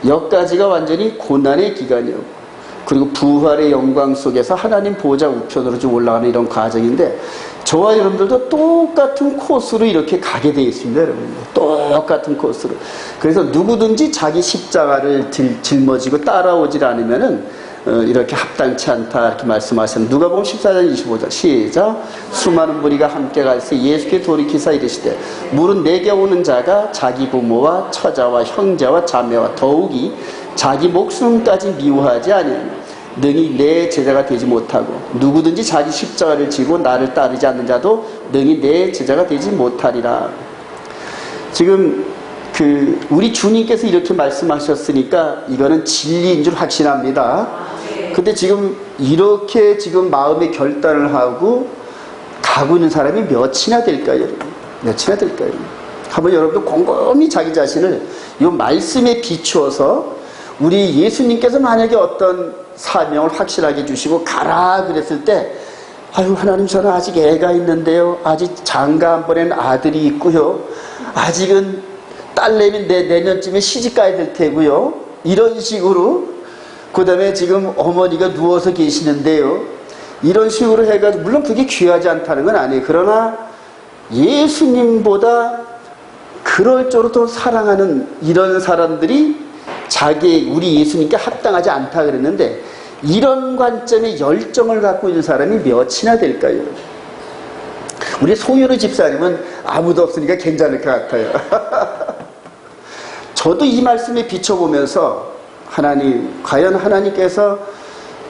여기까지가 완전히 고난의 기간이었고, 그리고 부활의 영광 속에서 하나님 보좌 우편으로 좀 올라가는 이런 과정인데, 저와 여러분들도 똑같은 코스로 이렇게 가게 되어 있습니다, 여러분. 똑같은 코스로. 그래서 누구든지 자기 십자가를 짊어지고 따라오질 않으면은 이렇게 합당치 않다 이렇게 말씀하셨는데, 누가복음 14장 25절 시작. 수많은 무리가 함께 갈새 예수께 돌이키사 이르시되 물은 내게 오는 자가 자기 부모와 처자와 형제와 자매와 더욱이 자기 목숨까지 미워하지 아니하며 능히 내 제자가 되지 못하고 누구든지 자기 십자가를 지고 나를 따르지 않는 자도 능히 내 제자가 되지 못하리라. 지금 우리 주님께서 이렇게 말씀하셨으니까 이거는 진리인 줄 확신합니다. 근데 지금 이렇게 지금 마음의 결단을 하고 가고 있는 사람이 몇이나 될까요, 여러분? 몇이나 될까요? 한번 여러분도 곰곰이 자기 자신을 이 말씀에 비추어서, 우리 예수님께서 만약에 어떤 사명을 확실하게 주시고 가라 그랬을 때, 아유 하나님 저는 아직 애가 있는데요, 아직 장가 안 보낸 아들이 있고요, 아직은 딸내미 내년쯤에 시집 가야 될 테고요, 이런 식으로, 그 다음에 지금 어머니가 누워서 계시는데요, 이런 식으로 해가지고, 물론 그게 귀하지 않다는 건 아니에요. 그러나 예수님보다 그럴 정도로 더 사랑하는 이런 사람들이 우리 예수님께 합당하지 않다 그랬는데, 이런 관점의 열정을 갖고 있는 사람이 몇이나 될까요? 우리 송윤우 집사님은 아무도 없으니까 괜찮을 것 같아요. 저도 이 말씀에 비춰보면서, 하나님, 과연 하나님께서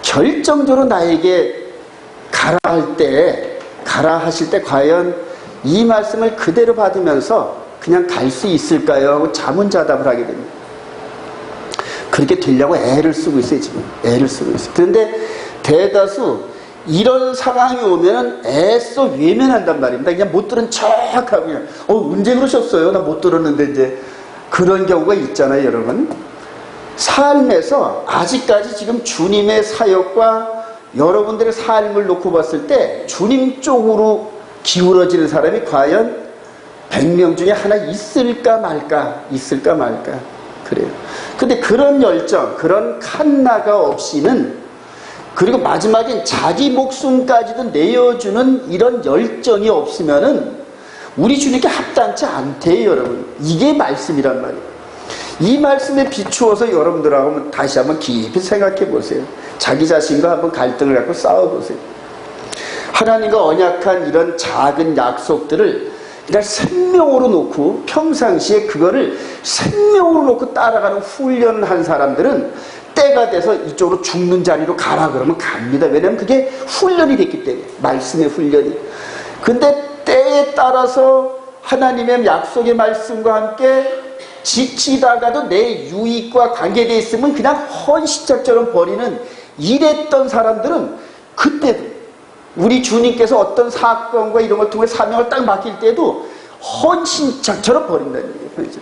결정적으로 나에게 가라 하실 때 과연 이 말씀을 그대로 받으면서 그냥 갈 수 있을까요? 하고 자문자답을 하게 됩니다. 그렇게 되려고 애를 쓰고 있어요, 지금. 애를 쓰고 있어요. 그런데 대다수 이런 상황이 오면은 애써 외면한단 말입니다. 그냥 못 들은 척하고 그냥, 언제 그러셨어요? 나 못 들었는데, 이제. 그런 경우가 있잖아요, 여러분. 삶에서 아직까지 지금 주님의 사역과 여러분들의 삶을 놓고 봤을 때 주님 쪽으로 기울어지는 사람이 과연 100명 중에 하나 있을까 말까, 그래요. 근데 그런 열정, 그런 칸나가 없이는, 그리고 마지막엔 자기 목숨까지도 내어주는 이런 열정이 없으면은 우리 주님께 합당치 않대요, 여러분. 이게 말씀이란 말이에요. 이 말씀에 비추어서 여러분들하고 다시 한번 깊이 생각해 보세요. 자기 자신과 한번 갈등을 갖고 싸워보세요. 하나님과 언약한 이런 작은 약속들을 그냥 생명으로 놓고 평상시에 그거를 생명으로 놓고 따라가는 훈련한 사람들은 때가 돼서 이쪽으로 죽는 자리로 가라 그러면 갑니다. 왜냐하면 그게 훈련이 됐기 때문에, 말씀의 훈련이. 근데 때에 따라서 하나님의 약속의 말씀과 함께 지치다가도 내 유익과 관계되어 있으면 그냥 헌신짝처럼 버리는 이랬던 사람들은 그때도 우리 주님께서 어떤 사건과 이런 걸 통해 사명을 딱 맡길 때도 헌신짝처럼 버린다는 얘기예요.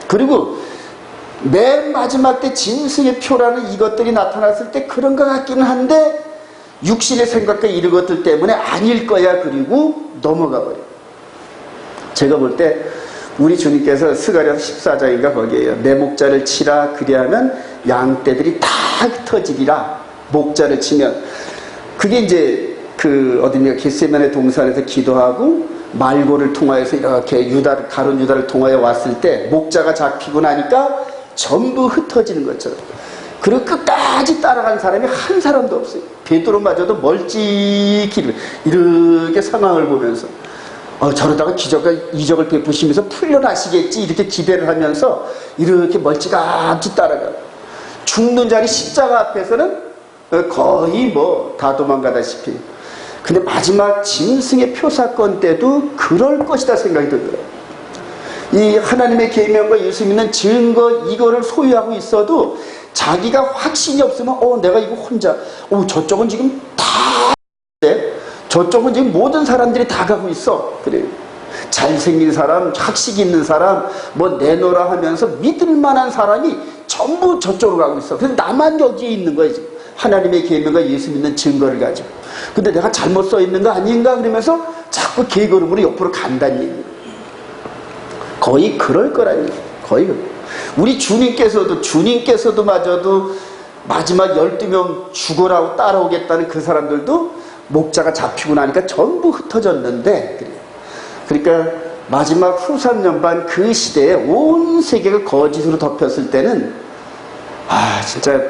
그리고 맨 마지막 때 짐승의 표라는 이것들이 나타났을 때 그런 것 같기는 한데 육신의 생각과 이런 것들 때문에 아닐 거야 그리고 넘어가 버려요. 제가 볼 때 우리 주님께서 스가랴서 14장인가 거기에요. 내 목자를 치라 그리하면 양떼들이 다 흩어지리라. 목자를 치면 그게 이제 어디냐 겟세마네 동산에서 기도하고 말고를 통하여서 이렇게 가룟 유다를 통하여 왔을 때 목자가 잡히고 나니까 전부 흩어지는 것처럼. 그리고 끝까지 따라간 사람이 한 사람도 없어요. 베드로마저도 멀찍이 이렇게 상황을 보면서 저러다가 기적과 이적을 베푸시면서 풀려나시겠지 이렇게 기대를 하면서 이렇게 멀찌감치 따라가. 죽는 자리 십자가 앞에서는 거의 다 도망가다시피. 근데 마지막 짐승의 표사건 때도 그럴 것이다 생각이 들더라고요. 이 하나님의 계명과 예수 믿는 증거 이거를 소유하고 있어도 자기가 확신이 없으면 내가 이거 혼자 저쪽은 지금 다 저쪽은 지금 모든 사람들이 다 가고 있어. 그래요. 잘생긴 사람, 학식 있는 사람, 내놓으라 하면서 믿을 만한 사람이 전부 저쪽으로 가고 있어. 그래서 나만 여기에 있는 거예요. 지금. 하나님의 계명과 예수 믿는 증거를 가지고. 근데 내가 잘못 써 있는 거 아닌가 그러면서 자꾸 개걸음으로 옆으로 간다는 얘기예요. 거의 그럴 거라는 얘기예요. 거의. 우리 주님께서도 마저도 마지막 12명 죽어라고 따라오겠다는 그 사람들도 목자가 잡히고 나니까 전부 흩어졌는데, 그러니까 마지막 후삼년반 그 시대에 온 세계가 거짓으로 덮였을 때는 진짜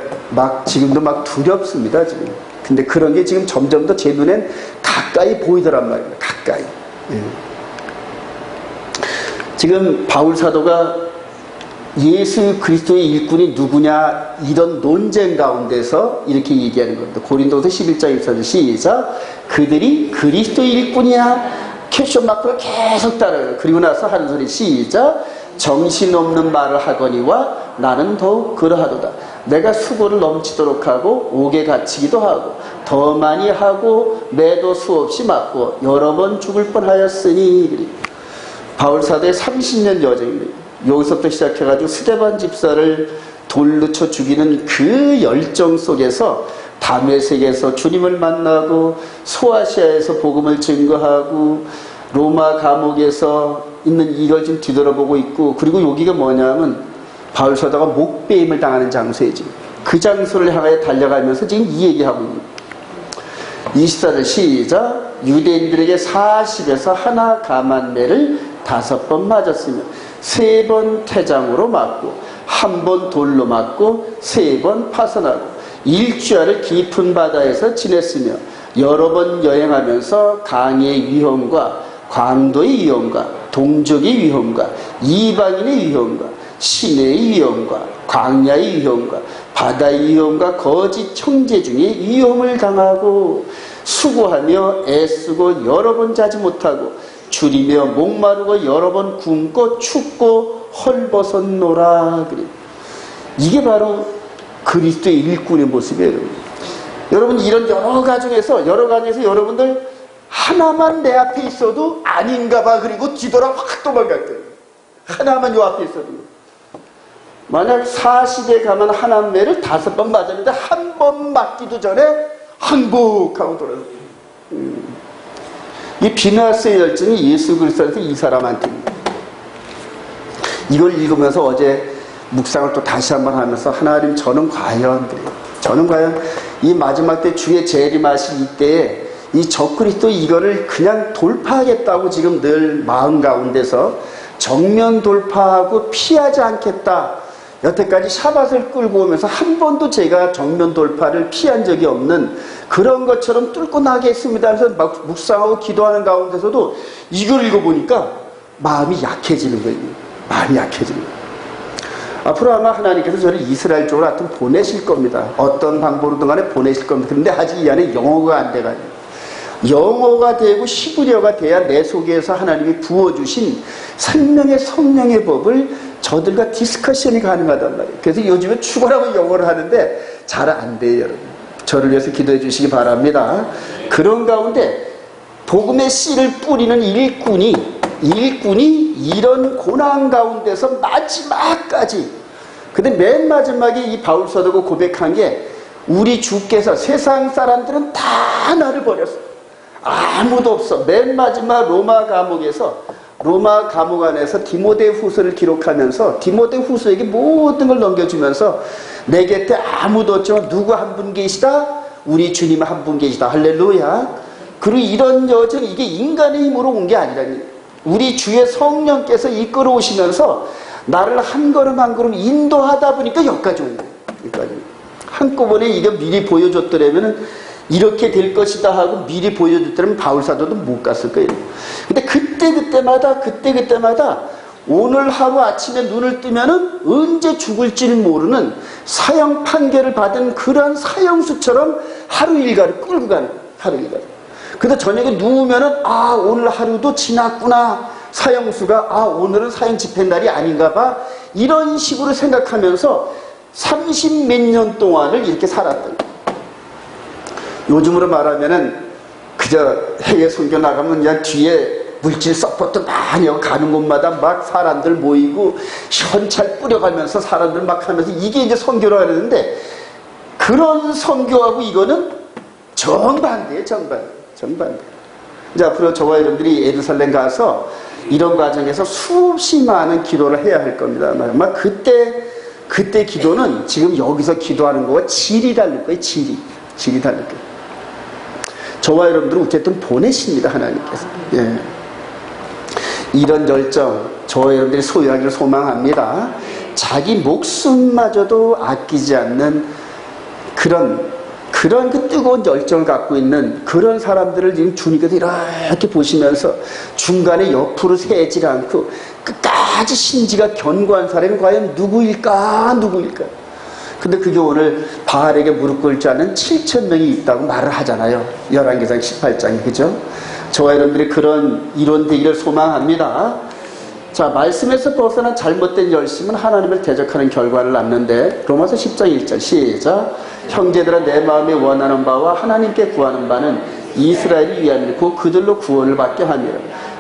지금도 두렵습니다 지금. 근데 그런 게 지금 점점 더 제 눈엔 가까이 보이더란 말입니다. 가까이. 지금 바울 사도가 예수 그리스도의 일꾼이 누구냐 이런 논쟁 가운데서 이렇게 얘기하는 겁니다. 고린도서 11장 1절 시작. 그들이 그리스도의 일꾼이야 캡션 마크를 계속 따라요. 그리고 나서 하는 소리 시작. 정신없는 말을 하거니와 나는 더욱 그러하도다. 내가 수고를 넘치도록 하고 옥에 갇히기도 하고 더 많이 하고 매도 수없이 맞고 여러 번 죽을 뻔하였으니. 바울 사도의 30년 여정입니다. 여기서부터 시작해가지고 스데반 집사를 돌로 쳐 죽이는 그 열정 속에서 다메섹에서 주님을 만나고 소아시아에서 복음을 증거하고 로마 감옥에서 있는 이걸 지금 뒤돌아보고 있고, 그리고 여기가 뭐냐면 바울 사도가 목배임을 당하는 장소이지. 그 장소를 향하여 달려가면서 지금 이 얘기하고 있는 24절 시작. 유대인들에게 40에서 하나 가만매를 5번 맞았으며 3번 태장으로 맞고 1번 돌로 맞고 3번 파선하고 일주일을 깊은 바다에서 지냈으며 여러 번 여행하면서 강의 위험과 광도의 위험과 동족의 위험과 이방인의 위험과 시내의 위험과 광야의 위험과 바다의 위험과 거짓 형제 중에 위험을 당하고 수고하며 애쓰고 여러 번 자지 못하고 줄이며 목마르고 여러 번 굶고 춥고 헐벗었노라. 그래. 이게 바로 그리스도의 일꾼의 모습이에요. 여러분 이런 여러 가정에서 여러분들 하나만 내 앞에 있어도 아닌가 봐 그리고 뒤돌아 확 도망갈 거예요. 하나만 요 앞에 있어도. 만약 40에 가면 하나매를 5번 맞았는데 한 번 맞기도 전에 항복하고 돌아서. 이 비나스의 열정이 예수 그리스도한테 이 사람한테입니다. 이걸 읽으면서 어제 묵상을 또 다시 한번 하면서 하나님 저는 과연 그래요. 저는 과연 이 마지막 때 주의 재림하실 이때에 이 적그리스도 이거를 그냥 돌파하겠다고 지금 늘 마음 가운데서 정면 돌파하고 피하지 않겠다. 여태까지 샤밧을 끌고 오면서 한 번도 제가 정면 돌파를 피한 적이 없는 그런 것처럼 뚫고 나겠습니다. 그래서 막 묵상하고 기도하는 가운데서도 이걸 읽어보니까 마음이 약해지는 거예요. 마음이 영약해지는 거예요. 앞으로 아마 하나님께서 저를 이스라엘 쪽으로 하여튼 보내실 겁니다. 어떤 방법으로든 간에 보내실 겁니다. 그런데 아직 이 안에 영어가 안 돼가지고. 영어가 되고 시브리어가 돼야 내 속에서 하나님이 부어주신 생명의 성령의 법을 저들과 디스커션이 가능하단 말이에요. 그래서 요즘에 축원하고 영어를 하는데 잘 안 돼요, 여러분. 저를 위해서 기도해 주시기 바랍니다. 그런 가운데 복음의 씨를 뿌리는 일꾼이 이런 고난 가운데서 마지막까지, 근데 맨 마지막에 이 바울 사도가 고백한 게 우리 주께서 세상 사람들은 다 나를 버렸어. 아무도 없어. 맨 마지막 로마 감옥 안에서 디모데 후서를 기록하면서 디모데 후서에게 모든 걸 넘겨주면서 내 곁에 아무도 없지만 누구 한 분 계시다? 우리 주님 한 분 계시다. 할렐루야. 그리고 이런 여정, 이게 인간의 힘으로 온 게 아니라니. 우리 주의 성령께서 이끌어 오시면서 나를 한 걸음 한 걸음 인도하다 보니까 여기까지 온 거예요. 여기까지. 한꺼번에 이거 미리 보여줬더라면은 이렇게 될 것이다 하고 미리 보여줬더라면 바울사도도 못 갔을 거예요. 근데 그때마다 오늘 하루 아침에 눈을 뜨면은 언제 죽을지는 모르는 사형 판결을 받은 그러한 사형수처럼 하루 일과를 끌고 가는 거예요. 하루 일과를. 근데 저녁에 누우면은 오늘 하루도 지났구나. 사형수가 오늘은 사형 집행 날이 아닌가 봐. 이런 식으로 생각하면서 30몇 년 동안을 이렇게 살았던 거예요. 요즘으로 말하면은 그저 해외 선교 나가면 그냥 뒤에 물질 서포트 많이 하고 가는 곳마다 막 사람들 모이고 현찰 뿌려가면서 사람들 막 하면서 이게 이제 선교라고 하는데, 그런 선교하고 이거는 정반대예요. 정반대. 이제 앞으로 저와 여러분들이 예루살렘 가서 이런 과정에서 수없이 많은 기도를 해야 할 겁니다. 아마 그때 기도는 지금 여기서 기도하는 거와 질이 다를 거예요. 질이 다를 거예요. 저와 여러분들은 어쨌든 보내십니다. 하나님께서. 예. 이런 열정 저와 여러분들이 소유하기를 소망합니다. 자기 목숨마저도 아끼지 않는 그런 그 뜨거운 열정을 갖고 있는 그런 사람들을 지금 주님께서 이렇게 보시면서 중간에 옆으로 새지 않고 끝까지 신지가 견고한 사람이 과연 누구일까? 근데 그게 오늘 바알에게 무릎 꿇지 않은 7,000명이 있다고 말을 하잖아요. 열왕기상 18장에. 그죠? 저와 여러분들이 그런 이론 되기를 소망합니다. 자, 말씀에서 벗어난 잘못된 열심은 하나님을 대적하는 결과를 낳는데, 로마서 10장 1절 시작. 형제들아, 내 마음에 원하는 바와 하나님께 구하는 바는 이스라엘이 위함이고 그들로 구원을 받게 함이라.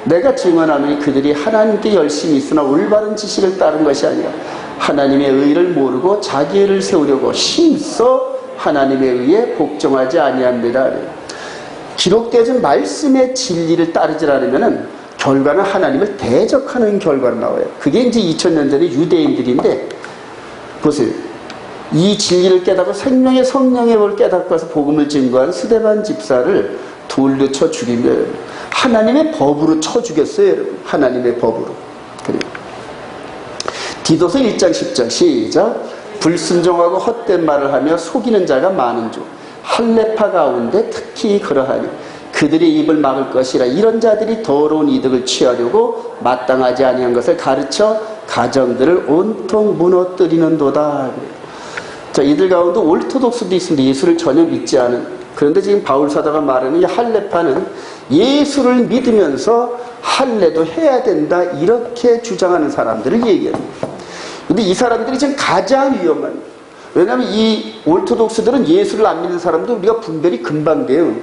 내가 증언하노니 그들이 하나님께 열심히 있으나 올바른 지식을 따른 것이 아니라 하나님의 의를 모르고 자기 의를 세우려고 힘써 하나님의 의에 복종하지 아니합니다. 기록되어진 말씀의 진리를 따르지 않으면 결과는 하나님을 대적하는 결과로 나와요. 그게 이제 2000년 전에 유대인들인데, 보세요. 이 진리를 깨닫고 생명의 성령의 법을 깨닫고 와서 복음을 증거한 스데반 집사를 돌로 쳐 죽이며 하나님의 법으로 쳐 죽였어요. 여러분. 하나님의 법으로. 그래요. 디도서 1장 10절 시작. 불순종하고 헛된 말을 하며 속이는 자가 많은 중 할례파 가운데 특히 그러하니 그들의 입을 막을 것이라. 이런 자들이 더러운 이득을 취하려고 마땅하지 아니한 것을 가르쳐 가정들을 온통 무너뜨리는도다. 자, 이들 가운데 올토독스도 있습니다. 예수를 전혀 믿지 않은. 그런데 지금 바울 사도가 말하는 이 할례파는 예수를 믿으면서 할례도 해야 된다, 이렇게 주장하는 사람들을 얘기합니다. 근데 이 사람들이 지금 가장 위험한, 왜냐하면 이 올토독스들은 예수를 안 믿는 사람도 우리가 분별이 금방 돼요.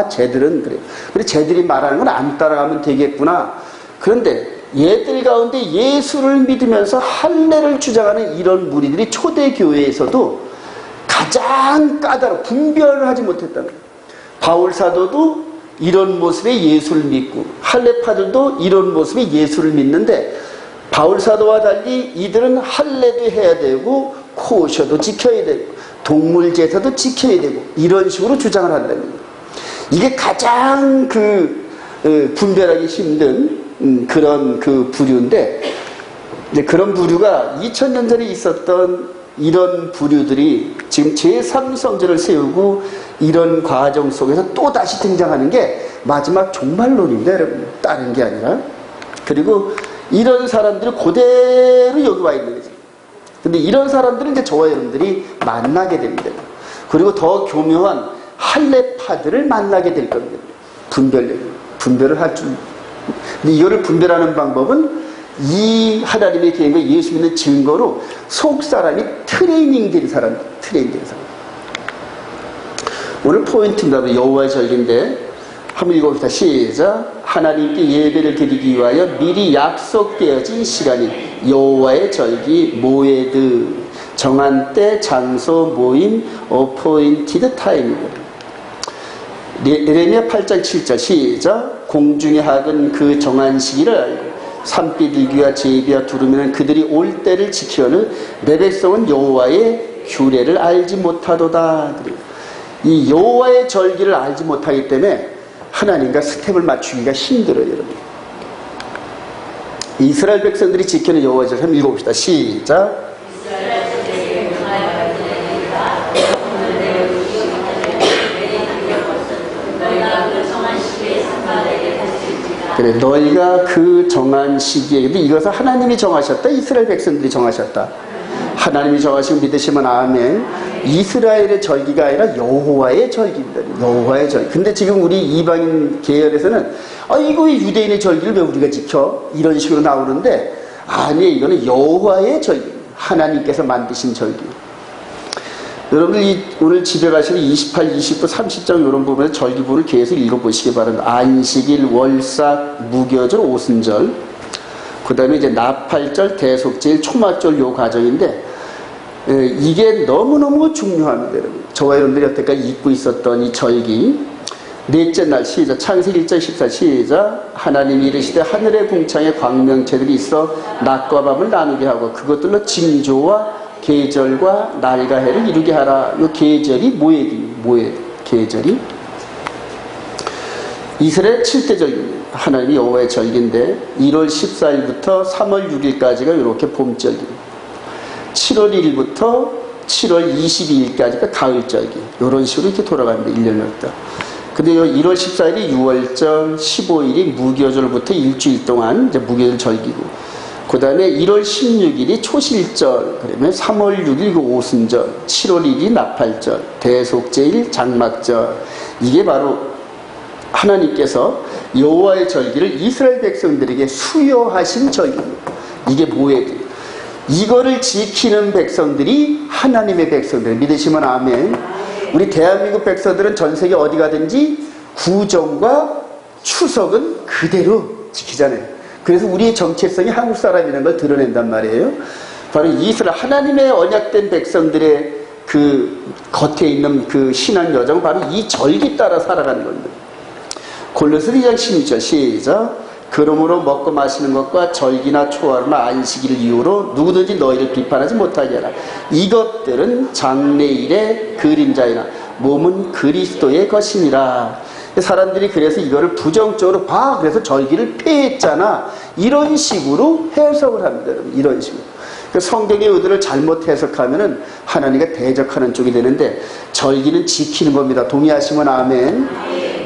쟤들은 그래. 그래, 쟤들이 말하는 건 안 따라가면 되겠구나. 그런데 얘들 가운데 예수를 믿으면서 할례를 주장하는 이런 무리들이 초대교회에서도 가장 분별을 하지 못했다는 거예요. 바울 사도도 이런 모습의 예수를 믿고 할례파들도 이런 모습의 예수를 믿는데, 바울 사도와 달리 이들은 할례도 해야 되고 코셔도 지켜야 되고 동물 제사도 지켜야 되고 이런 식으로 주장을 한다는 거예요. 이게 가장 분별하기 힘든 그런 부류인데, 이제 그런 부류가 2000년 전에 있었던 이런 부류들이 지금 제3성전을 세우고 이런 과정 속에서 또 다시 등장하는 게 마지막 종말론인데, 여러분, 다른 게 아니라. 그리고 이런 사람들이 그대로 여기 와 있는 거지. 근데 이런 사람들은 이제 저와 여러분들이 만나게 됩니다. 그리고 더 교묘한 할례파들을 만나게 될 겁니다. 분별을 할 줄. 근데 이거를 분별하는 방법은 이 하나님의 계획과 예수 믿는 증거로 속 사람이 트레이닝 된 사람. 오늘 포인트입니다. 여호와의 절기인데 한번 읽어봅시다. 시작. 하나님께 예배를 드리기 위하여 미리 약속되어진 시간이 여호와의 절기 모에드, 정한 때 장소 모임 appointed time입니다. 예레미야 8장 7절 시작. 공중의 학은 그 정한 시기를 알고 산비둘기와 제비와 두루미는 그들이 올 때를 지키려는 내 백성은 여호와의 규례를 알지 못하도다. 이 여호와의 절기를 알지 못하기 때문에 하나님과 스텝을 맞추기가 힘들어요, 여러분. 이스라엘 백성들이 지키는 여호와의 절기 한번 읽어봅시다. 시작. 그래, 너희가 그 정한 시기에, 근데 이것은 하나님이 정하셨다, 이스라엘 백성들이 정하셨다. 하나님이 정하시고 믿으시면 아멘. 이스라엘의 절기가 아니라 여호와의 절기입니다. 여호와의 절기. 근데 지금 우리 이방인 계열에서는 이거 유대인의 절기를 왜 우리가 지켜? 이런 식으로 나오는데, 아니에요. 이거는 여호와의 절기입니다. 하나님께서 만드신 절기. 여러분들 오늘 집에 가시면 28, 29, 30장 이런 부분에 절기 부분을 계속 읽어보시기 바랍니다. 안식일, 월삭, 무교절, 오순절, 그 다음에 이제 나팔절, 대속절, 초막절 요 과정인데, 이게 너무너무 중요합니다, 여러분. 저와 여러분들이 여태까지 잊고 있었던 이 절기. 넷째 날 시작. 창세기 1장 14 시작. 하나님이 이르시되 하늘의 궁창에 광명체들이 있어 낮과 밤을 나누게 하고 그것들로 징조와 계절과 날과 해를 이루게 하라. 이 계절이 뭐예요? 계절이 이스라엘 7대 절기입니다. 하나님이 여호와의 절기인데 1월 14일부터 3월 6일까지가 이렇게 봄절기입니다. 7월 1일부터 7월 22일까지가 가을절기. 이런 식으로 이렇게 돌아갑니다. 1년마다. 근데 1월 14일이 6월절, 15일이 무교절부터 일주일 동안 이제 무교절 절기고, 그 다음에 1월 16일이 초실절, 그러면 3월 6일 그 오순절, 7월 1일이 나팔절, 대속제일, 장막절. 이게 바로 하나님께서 여호와의 절기를 이스라엘 백성들에게 수여하신 절기입니다. 이게 뭐예요? 이거를 지키는 백성들이 하나님의 백성들. 믿으시면 아멘. 우리 대한민국 백성들은 전 세계 어디 가든지 구정과 추석은 그대로 지키잖아요. 그래서 우리의 정체성이 한국 사람이라는 걸 드러낸단 말이에요. 바로 이스라엘 하나님의 언약된 백성들의 그 겉에 있는 그 신앙 여정은 바로 이 절기 따라 살아가는 겁니다. 골로새 2장 16절 시작. 그러므로 먹고 마시는 것과 절기나 초하루나 안식일 이후로 누구든지 너희를 비판하지 못하게 하라. 이것들은 장래일의 그림자이나 몸은 그리스도의 것이니라. 사람들이 그래서 이거를 부정적으로 봐. 그래서 절기를 폐했잖아. 이런 식으로 해석을 합니다. 여러분. 이런 식으로. 성경의 의도를 잘못 해석하면은 하나님과 대적하는 쪽이 되는데, 절기는 지키는 겁니다. 동의하시면 아멘.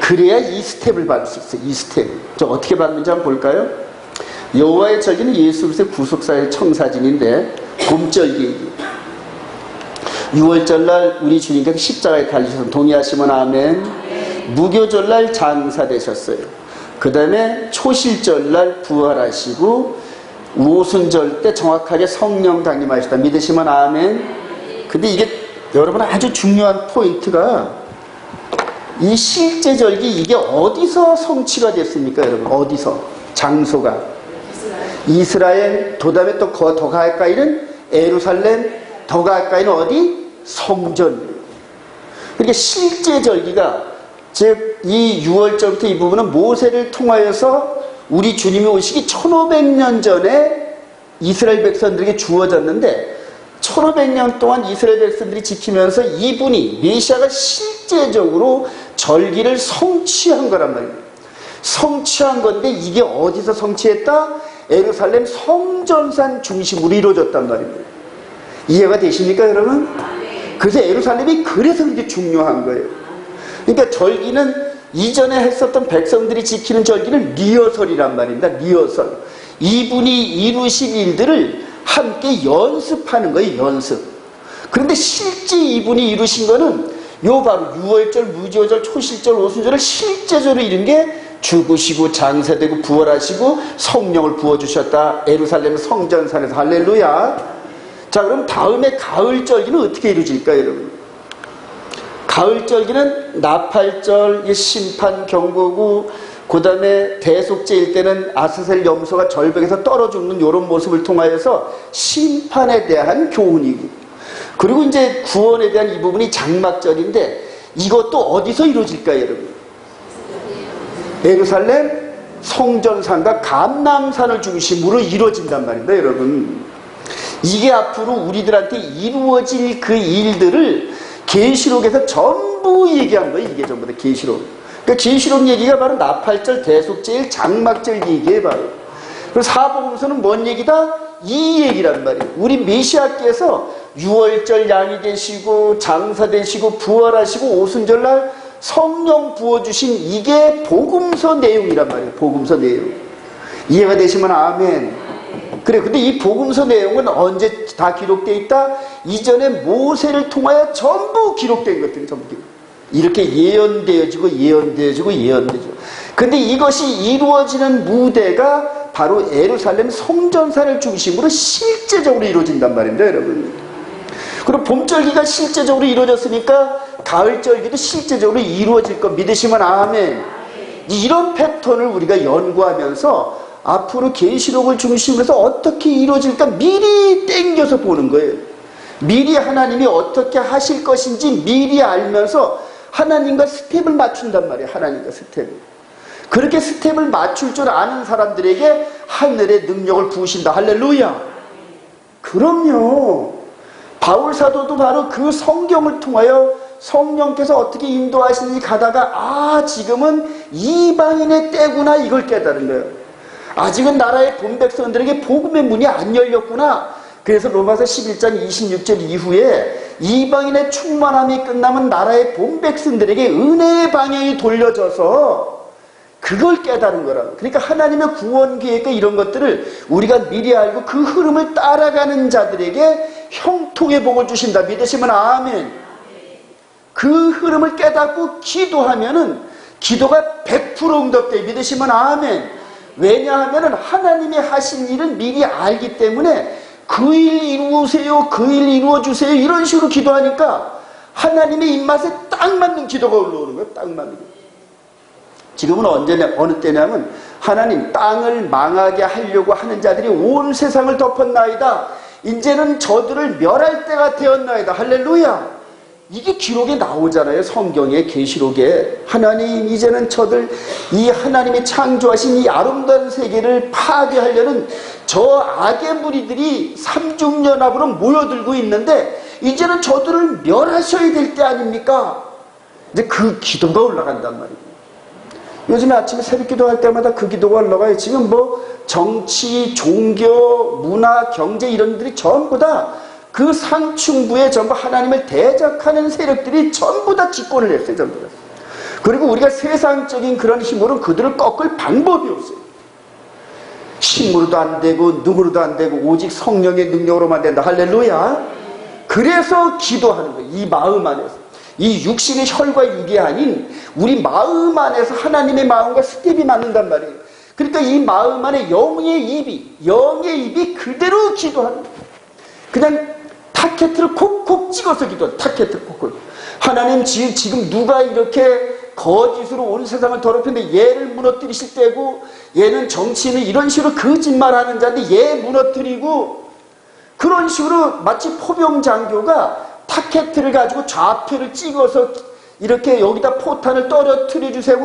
그래야 이 스텝을 받을 수 있어요. 이 스텝. 저 어떻게 받는지 한번 볼까요? 여호와의 절기는 예수 그리스도의 구속사의 청사진인데, 봄절기. 6월절날 우리 주님께서 십자가에 달리셔서 동의하시면 아멘. 무교절날 장사되셨어요. 그 다음에 초실절날 부활하시고 오순절 때 정확하게 성령 강림하셨다. 믿으시면 아멘. 근데 이게 여러분 아주 중요한 포인트가, 이 실제 절기 이게 어디서 성취가 됐습니까? 여러분 어디서? 장소가 이스라엘, 그 다음에 또 더 가까이는 예루살렘, 더 가까이는 어디? 성전. 그러니까 실제 절기가, 즉 이 6월절부터 이 부분은 모세를 통하여서 우리 주님이 오시기 1500년 전에 이스라엘 백성들에게 주어졌는데 1500년 동안 이스라엘 백성들이 지키면서 이분이 메시아가 실제적으로 절기를 성취한 거란 말이에요. 성취한 건데 이게 어디서 성취했다? 예루살렘 성전산 중심으로 이루어졌단 말입니다. 이해가 되십니까 여러분? 그래서 예루살렘이 그래서 그렇게 중요한 거예요. 그러니까 절기는 이전에 했었던 백성들이 지키는 절기는 리허설이란 말입니다. 리허설. 이분이 이루신 일들을 함께 연습하는 거예요. 연습. 그런데 실제 이분이 이루신 거는 요 바로 유월절, 무교절, 초실절, 오순절을 실제적으로 이룬 게 죽으시고 장사되고 부활하시고 성령을 부어주셨다. 예루살렘 성전산에서. 할렐루야. 자, 그럼 다음에 가을절기는 어떻게 이루어질까요 여러분? 가을절기는 나팔절, 심판 경고고, 그 다음에 대속제일 때는 아스셀 염소가 절벽에서 떨어 죽는 이런 모습을 통하여서 심판에 대한 교훈이고, 그리고 이제 구원에 대한 이 부분이 장막절인데, 이것도 어디서 이루어질까요 여러분? 예루살렘 성전산과 감람산을 중심으로 이루어진단 말입니다 여러분. 이게 앞으로 우리들한테 이루어질 그 일들을 계시록에서 전부 얘기한 거예요. 이게 전부 다 계시록. 그러니까 계시록 얘기가 바로 나팔절, 대속제일, 장막절 얘기예요 바로. 그리고 사복음서는 뭔 얘기다? 이 얘기란 말이에요. 우리 메시아께서 유월절 양이 되시고 장사 되시고 부활하시고 오순절날 성령 부어주신 이게 복음서 내용이란 말이에요. 복음서 내용. 이해가 되시면 아멘. 그래, 근데 이 복음서 내용은 언제 다 기록되어 있다? 이전에 모세를 통하여 전부 기록된 것들이 전부 기록. 이렇게 예언되어지고 예언되어지고 예언되어지고. 근데 이것이 이루어지는 무대가 바로 예루살렘 성전산을 중심으로 실제적으로 이루어진단 말입니다 여러분. 그리고 봄절기가 실제적으로 이루어졌으니까 가을절기도 실제적으로 이루어질 거 믿으시면 아멘. 이런 패턴을 우리가 연구하면서 앞으로 계시록을 중심으로 해서 어떻게 이루어질까 미리 땡겨서 보는 거예요. 미리 하나님이 어떻게 하실 것인지 미리 알면서 하나님과 스텝을 맞춘단 말이에요. 하나님과 스텝을. 그렇게 스텝을 맞출 줄 아는 사람들에게 하늘의 능력을 부으신다. 할렐루야. 그럼요. 바울 사도도 바로 그 성경을 통하여 성령께서 어떻게 인도하시는지 가다가 지금은 이방인의 때구나 이걸 깨달은 거예요. 아직은 나라의 본 백성들에게 복음의 문이 안 열렸구나. 그래서 로마서 11장 26절 이후에 이방인의 충만함이 끝나면 나라의 본 백성들에게 은혜의 방향이 돌려져서 그걸 깨달은 거라고. 그러니까 하나님의 구원 계획과 이런 것들을 우리가 미리 알고 그 흐름을 따라가는 자들에게 형통의 복을 주신다. 믿으시면 아멘. 그 흐름을 깨닫고 기도하면은 기도가 100% 응답돼. 믿으시면 아멘. 왜냐하면 하나님이 하신 일은 미리 알기 때문에 그 일 이루세요, 그 일 이루어주세요 이런 식으로 기도하니까 하나님의 입맛에 딱 맞는 기도가 올라오는 거예요. 딱 맞는 거. 지금은 어느 때냐면 하나님 땅을 망하게 하려고 하는 자들이 온 세상을 덮었나이다. 이제는 저들을 멸할 때가 되었나이다. 할렐루야. 이게 기록에 나오잖아요. 성경의 계시록에. 하나님 이제는 저들 이 하나님이 창조하신 이 아름다운 세계를 파괴하려는 저 악의 무리들이 삼중연합으로 모여들고 있는데 이제는 저들을 멸하셔야 될 때 아닙니까? 이제 그 기도가 올라간단 말이에요. 요즘에 아침에 새벽 기도할 때마다 그 기도가 올라가요. 지금 뭐 정치, 종교, 문화, 경제 이런 들이 전부 다 그 상층부에 전부 하나님을 대적하는 세력들이 전부 다 집권을 했어요. 전부 다. 그리고 우리가 세상적인 그런 힘으로는 그들을 꺾을 방법이 없어요. 힘으로도 안 되고 누구로도 안 되고 오직 성령의 능력으로만 된다. 할렐루야. 그래서 기도하는 거예요. 이 마음 안에서. 이 육신의 혈과 육이 아닌 우리 마음 안에서 하나님의 마음과 스텝이 맞는단 말이에요. 그러니까 이 마음 안에 영의 입이 그대로 기도하는 거예요. 그냥 타켓을 콕콕 찍어서 기도하는 거예요. 타켓을 콕콕. 하나님 지금 누가 이렇게 거짓으로 온 세상을 더럽혔는데 얘를 무너뜨리실 때고 얘는 정치인은 이런 식으로 거짓말하는 자인데 얘 무너뜨리고 그런 식으로 마치 포병장교가 타켓을 가지고 좌표를 찍어서 이렇게 여기다 포탄을 떨어뜨려 주세요.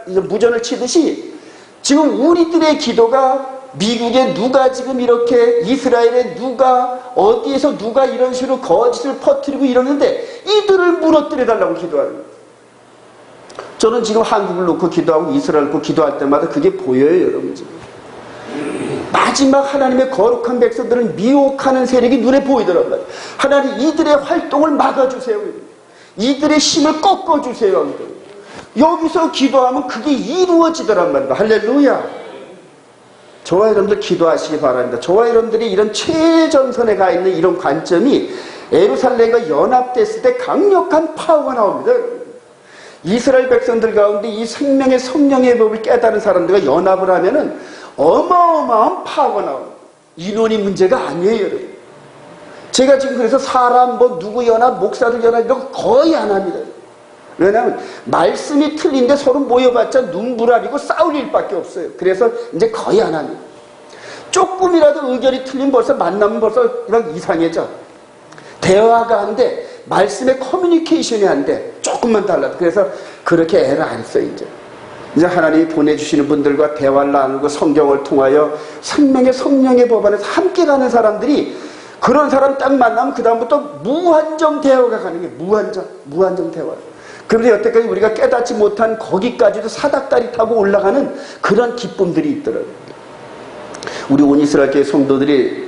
무전을 치듯이 지금 우리들의 기도가 미국에 누가 지금 이렇게 이스라엘에 누가 어디에서 누가 이런 식으로 거짓을 퍼뜨리고 이러는데 이들을 무너뜨려 달라고 기도하는 거예요. 저는 지금 한국을 놓고 기도하고 이스라엘을 놓고 기도할 때마다 그게 보여요, 여러분. 지금 마지막 하나님의 거룩한 백성들은 미혹하는 세력이 눈에 보이더란 말이에요. 하나님 이들의 활동을 막아주세요. 이들의 힘을 꺾어주세요. 여기서 기도하면 그게 이루어지더란 말이에요. 할렐루야. 저와 여러분들 기도하시기 바랍니다. 저와 여러분들이 이런 최전선에 가 있는 이런 관점이 예루살렘과 연합됐을 때 강력한 파워가 나옵니다. 이스라엘 백성들 가운데 이 생명의 성령의 법을 깨달은 사람들과 연합을 하면은 어마어마한 파워가 나옵니다. 인원이 문제가 아니에요, 여러분. 제가 지금 그래서 사람 뭐 누구 연합, 목사들 연합 이런 거 거의 안 합니다. 왜냐하면 말씀이 틀린데 서로 모여봤자 눈부라리고 싸울 일밖에 없어요. 그래서 이제 거의 안 합니다. 조금이라도 의견이 틀리면 벌써 만나면 벌써 막 이상해져. 대화가 안 돼. 말씀의 커뮤니케이션이 안 돼. 조금만 달라도. 그래서 그렇게 애를 안 써요, 이제 하나님이 보내주시는 분들과 대화를 나누고 성경을 통하여 생명의 성령의 법 안에서 함께 가는 사람들이 그런 사람 딱 만나면 그다음부터 무한정 대화가 가는 게 무한정 대화. 그런데 여태까지 우리가 깨닫지 못한 거기까지도 사닥다리 타고 올라가는 그런 기쁨들이 있더라고요. 우리 온이스라엘 교회 성도들이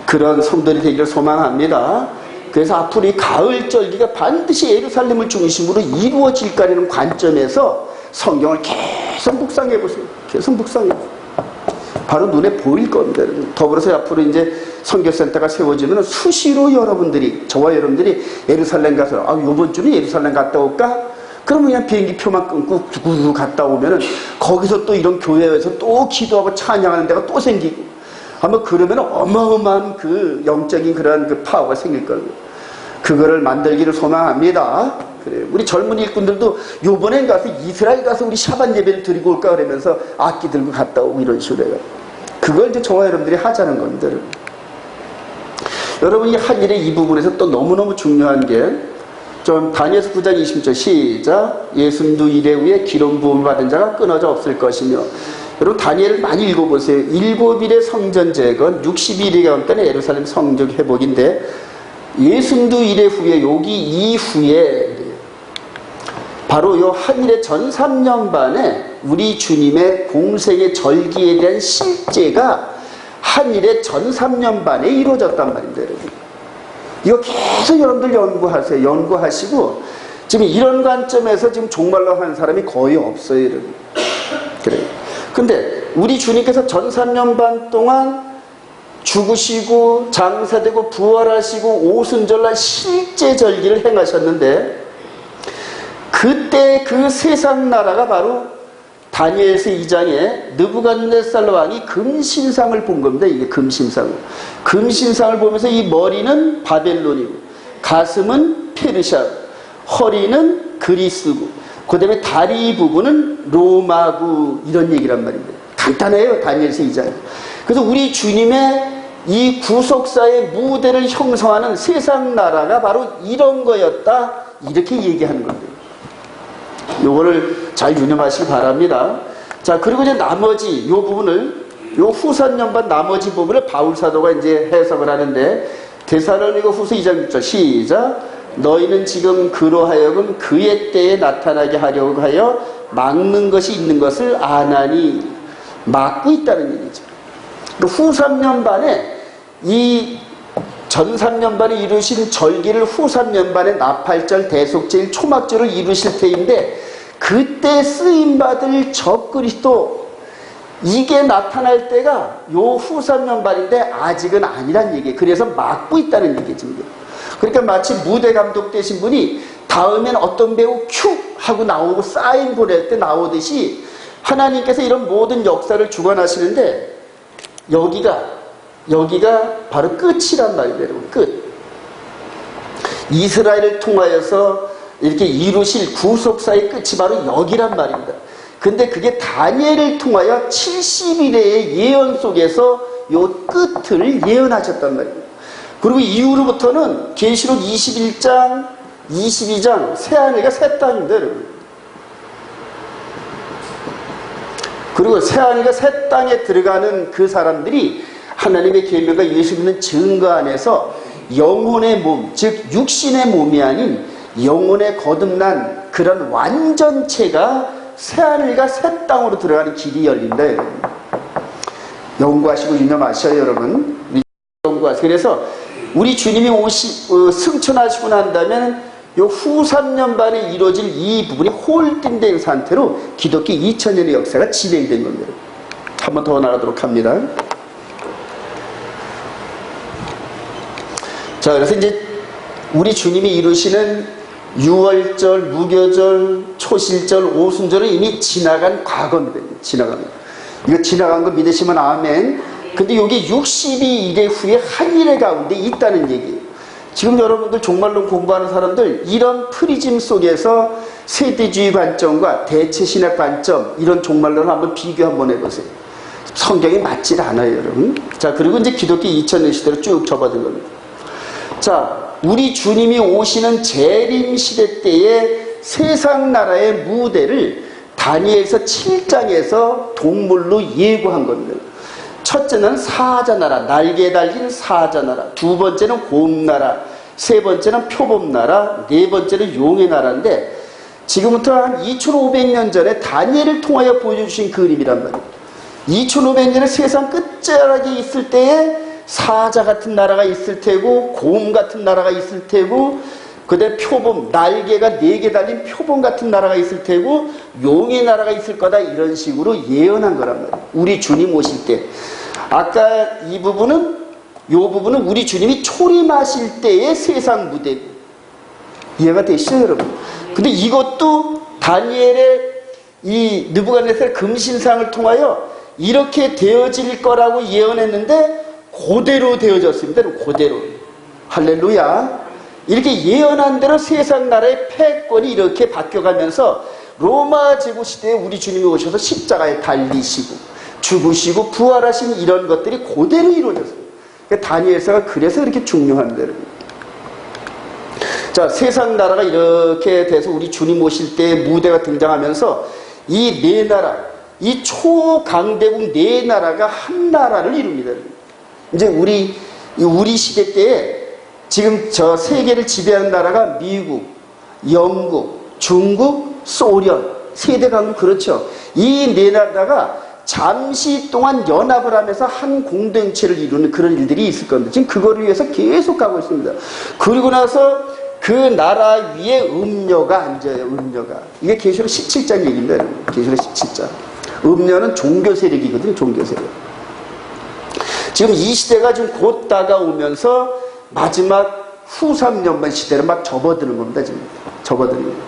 그런 성도들이 되기를 소망합니다. 그래서 앞으로 이 가을 절기가 반드시 예루살렘을 중심으로 이루어질 거라는 관점에서 성경을 계속 묵상해 보세요. 계속 묵상해 보세요. 바로 눈에 보일 겁니다. 더불어서 앞으로 이제 선교센터가 세워지면 수시로 여러분들이, 저와 여러분들이 예루살렘 가서, 요번 주는 예루살렘 갔다 올까? 그러면 그냥 비행기 표만 끊고 두구두구 갔다 오면은 거기서 또 이런 교회에서 또 기도하고 찬양하는 데가 또 생기고, 아마 그러면 어마어마한 그 영적인 그런 그 파워가 생길 거예요. 그거를 만들기를 소망합니다. 그래요. 우리 젊은 일꾼들도 요번엔 가서 이스라엘 가서 우리 샤반 예배를 드리고 올까 그러면서 악기 들고 갔다 오고 이런 식으로 해요. 그걸 이제 저와 여러분들이 하자는 겁니다. 여러분 이 한 일의 이 부분에서 또 너무너무 중요한 게 좀 다니엘서 9장 20절 시작. 예순두 이래 후에 기름 부음을 받은 자가 끊어져 없을 것이며. 여러분 다니엘을 많이 읽어보세요. 7일의 성전 재건, 60일이 가운데 예루살렘 성전 회복인데 예순두 이래 후에 여기 이후에 바로 요 한일의 전 3년 반에 우리 주님의 공생의 절기에 대한 실제가 한일의 전 3년 반에 이루어졌단 말입니다, 여러분. 이거 계속 여러분들 연구하세요. 연구하시고 지금 이런 관점에서 지금 종말로 하는 사람이 거의 없어요, 여러분. 그래요. 근데 우리 주님께서 전 3년 반 동안 죽으시고 장사되고 부활하시고 오순절날 실제 절기를 행하셨는데 그때 그 세상 나라가 바로 다니엘서 2장에 느부갓네살 왕이 금신상을 본 겁니다. 이게 금신상을. 금신상을 보면서 이 머리는 바벨론이고 가슴은 페르시아, 허리는 그리스고 그 다음에 다리 부분은 로마고 이런 얘기란 말입니다. 간단해요. 다니엘서 2장. 그래서 우리 주님의 이 구속사의 무대를 형성하는 세상 나라가 바로 이런 거였다. 이렇게 얘기하는 겁니다. 요거를 잘 유념하시기 바랍니다. 자, 그리고 이제 나머지 요 부분을, 요 후산년반 나머지 부분을 바울 사도가 이제 해석을 하는데, 데살로니가 후서 2장 6절 시작. 너희는 지금 그로 하여금 그의 때에 나타나게 하려고 하여 막는 것이 있는 것을 아나니, 막고 있다는 얘기죠. 그 후 3년반에 이 전 3년반에 이루신 절기를 후 3년반에 나팔절, 대속제일, 초막절을 이루실 때인데 그때 쓰임받을 적그리스도 이게 나타날 때가 요 후 3년반인데 아직은 아니란 얘기예요. 그래서 막고 있다는 얘기죠. 그러니까 마치 무대 감독 되신 분이 다음엔 어떤 배우 큐 하고 나오고 사인 보낼 때 나오듯이 하나님께서 이런 모든 역사를 주관하시는데 여기가 바로 끝이란 말이에요, 여러분. 끝. 이스라엘을 통하여서 이렇게 이루실 구속사의 끝이 바로 여기란 말입니다. 근데 그게 다니엘을 통하여 70일의 예언 속에서 요 끝을 예언하셨단 말입니다. 그리고 이후로부터는 계시록 21장, 22장, 새하늘과 새 땅입니다, 여러분. 그리고 새하늘과 새 땅에 들어가는 그 사람들이 하나님의 계명과 예수 믿는 증거 안에서 영혼의 몸, 즉 육신의 몸이 아닌 영혼의 거듭난 그런 완전체가 새하늘과 새 땅으로 들어가는 길이 열린다. 연구하시고 유념하셔요, 여러분. 연구하세요. 그래서 우리 주님이 승천하시고 난다면 요 후 3년 반에 이루어질 이 부분이 홀딩된 상태로 기독교 2000년의 역사가 진행된 겁니다. 한 번 더 나가도록 합니다. 자, 그래서 이제 우리 주님이 이루시는 6월절, 무교절, 초실절, 오순절은 이미 지나간 과거입니다. 지나간 거. 이거 지나간 거 믿으시면 아멘. 근데 여기 62일 후에 한 일의 가운데 있다는 얘기예요. 지금 여러분들 종말론 공부하는 사람들 이런 프리즘 속에서 세대주의 관점과 대체신학 관점 이런 종말론을 한번 비교 한번 해보세요. 성경이 맞질 않아요, 여러분. 자, 그리고 이제 기독교 2000년 시대로 쭉 접어든 겁니다. 자, 우리 주님이 오시는 재림 시대 때의 세상 나라의 무대를 다니엘서 7장에서 동물로 예고한 겁니다. 첫째는 사자나라, 날개 달린 사자나라. 두 번째는 곰나라. 세 번째는 표범나라. 네 번째는 용의 나라인데 지금부터 한 2500년 전에 다니엘을 통하여 보여주신 그림이란 말이에요. 2500년에 세상 끝자락에 있을 때에 사자 같은 나라가 있을 테고 곰 같은 나라가 있을 테고 그다음에 표범, 날개가 4개 달린 표범 같은 나라가 있을 테고 용의 나라가 있을 거다 이런 식으로 예언한 거란 말이에요. 우리 주님 오실 때. 아까 이 부분은 우리 주님이 초림하실 때의 세상 무대. 이해가 되시죠, 여러분? 근데 이것도 다니엘의 이 느부갓네살 금신상을 통하여 이렇게 되어질 거라고 예언했는데 그대로 되어졌습니다. 그대로. 할렐루야. 이렇게 예언한 대로 세상 나라의 패권이 이렇게 바뀌어가면서 로마 제국 시대에 우리 주님이 오셔서 십자가에 달리시고 죽으시고 부활하신 이런 것들이 그대로 이루어졌어요. 그러니까 다니엘서가 그래서 이렇게 중요한 대로. 자, 세상 나라가 이렇게 돼서 우리 주님 오실 때 무대가 등장하면서 이 네 나라, 이 초강대국 네 나라가 한 나라를 이룹니다. 이제 우리 시대 때에 지금 저 세계를 지배하는 나라가 미국, 영국, 중국, 소련, 세대 강국 그렇죠. 이 네 나라가 잠시 동안 연합을 하면서 한 공동체를 이루는 그런 일들이 있을 겁니다. 지금 그거를 위해서 계속 가고 있습니다. 그리고 나서 그 나라 위에 음녀가 앉아요. 음녀가. 이게 계시록 17장 얘기입니다. 계시록 17장. 음녀는 종교 세력이거든요. 종교 세력. 지금 이 시대가 지금 곧 다가오면서 마지막 후 3년반 시대를 막 접어드는 겁니다. 지금 접어드는 겁니다.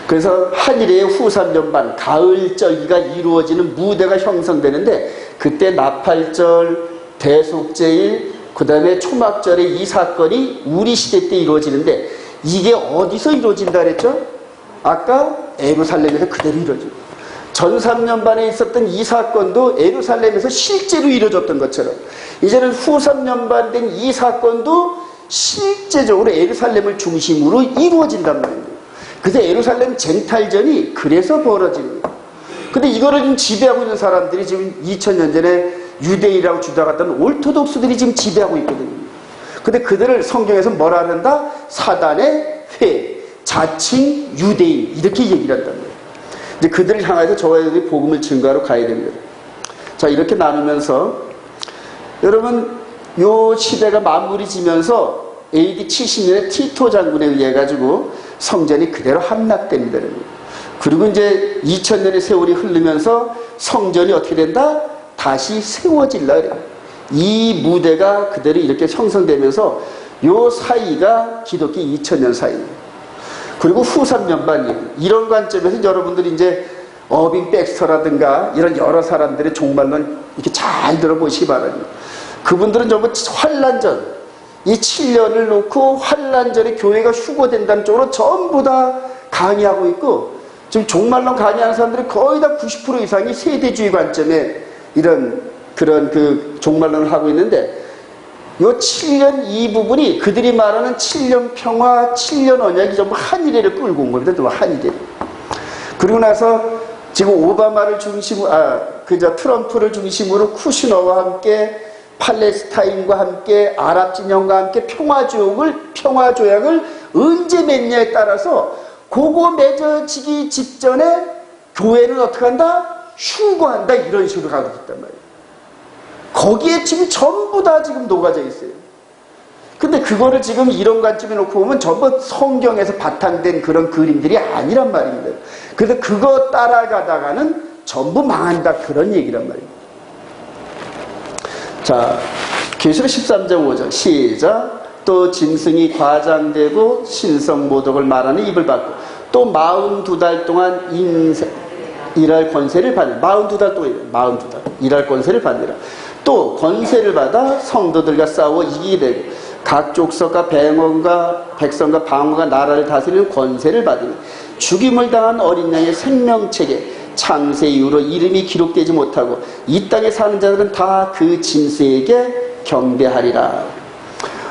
그래서 한일의 후 3년반 가을절기가 이루어지는 무대가 형성되는데 그때 나팔절, 대속제일, 그 다음에 초막절의 이 사건이 우리 시대 때 이루어지는데 이게 어디서 이루어진다 그랬죠? 아까 예루살렘에서 그대로 이루어집니다. 전 3년반에 있었던 이 사건도 예루살렘에서 실제로 이루어졌던 것처럼 이제는 후 3년반 된 이 사건도 실제적으로 예루살렘을 중심으로 이루어진단 말입니다. 그래서 예루살렘 쟁탈전이 그래서 벌어지는 거예요. 근데 이거를 지금 지배하고 있는 사람들이 지금 2000년 전에 유대인이라고 주장했던 올토독스들이 지금 지배하고 있거든요. 근데 그들을 성경에서 뭐라 한다? 사단의 회, 자칭 유대인 이렇게 얘기를 한단 말이에요. 이제 그들을 향해서 저와 여러분이 복음을 증거하러 가야 됩니다. 자, 이렇게 나누면서 여러분 요 시대가 마무리 지면서 AD 70년에 티토 장군에 의해 가지고 성전이 그대로 함락됩니다. 그리고 이제 2000년의 세월이 흐르면서 성전이 어떻게 된다? 다시 세워질라 그래요. 이 무대가 그대로 이렇게 형성되면서 요 사이가 기독교 2000년 사이입니다. 그리고 후 3년반 이런 관점에서 여러분들이 이제 어빙 백스터라든가 이런 여러 사람들의 종말론 이렇게 잘 들어보시기 바랍니다. 그분들은 전부 환란전 이 7년을 놓고 환란전에 교회가 휴거된다는 쪽으로 전부 다 강의하고 있고 지금 종말론 강의하는 사람들이 거의 다 90% 이상이 세대주의 관점에 그런 그 종말론을 하고 있는데 요 7년 이 부분이 그들이 말하는 7년 평화, 7년 언약이 전부 한일회를 끌고 온 겁니다. 또 한일회. 그리고 나서 지금 오바마를 중심으로, 트럼프를 중심으로 쿠시너와 함께 팔레스타인과 함께 아랍 진영과 함께 평화조약을 언제 맺냐에 따라서 그거 맺어지기 직전에 교회는 어떻게 한다? 휴거한다. 이런 식으로 가고 있단 말이에요. 거기에 지금 전부 다 지금 녹아져 있어요. 근데 그거를 지금 이런 관점에 놓고 보면 전부 성경에서 바탕된 그런 그림들이 아니란 말입니다. 그래서 그거 따라가다가는 전부 망한다. 그런 얘기란 말이에요. 자, 계시록 13장 5절 시작. 또 짐승이 과장되고 신성모독을 말하는 입을 받고 또 42달 동안 일할 권세를 받는 42달 동안 42달 일할 권세를 받느라 또 권세를 받아 성도들과 싸워 이기게 되고 각 족속과 백성과 방언과 나라를 다스리는 권세를 받으니 죽임을 당한 어린 양의 생명책에 창세 이후로 이름이 기록되지 못하고 이 땅에 사는 자들은 다 그 짐승에게 경배하리라.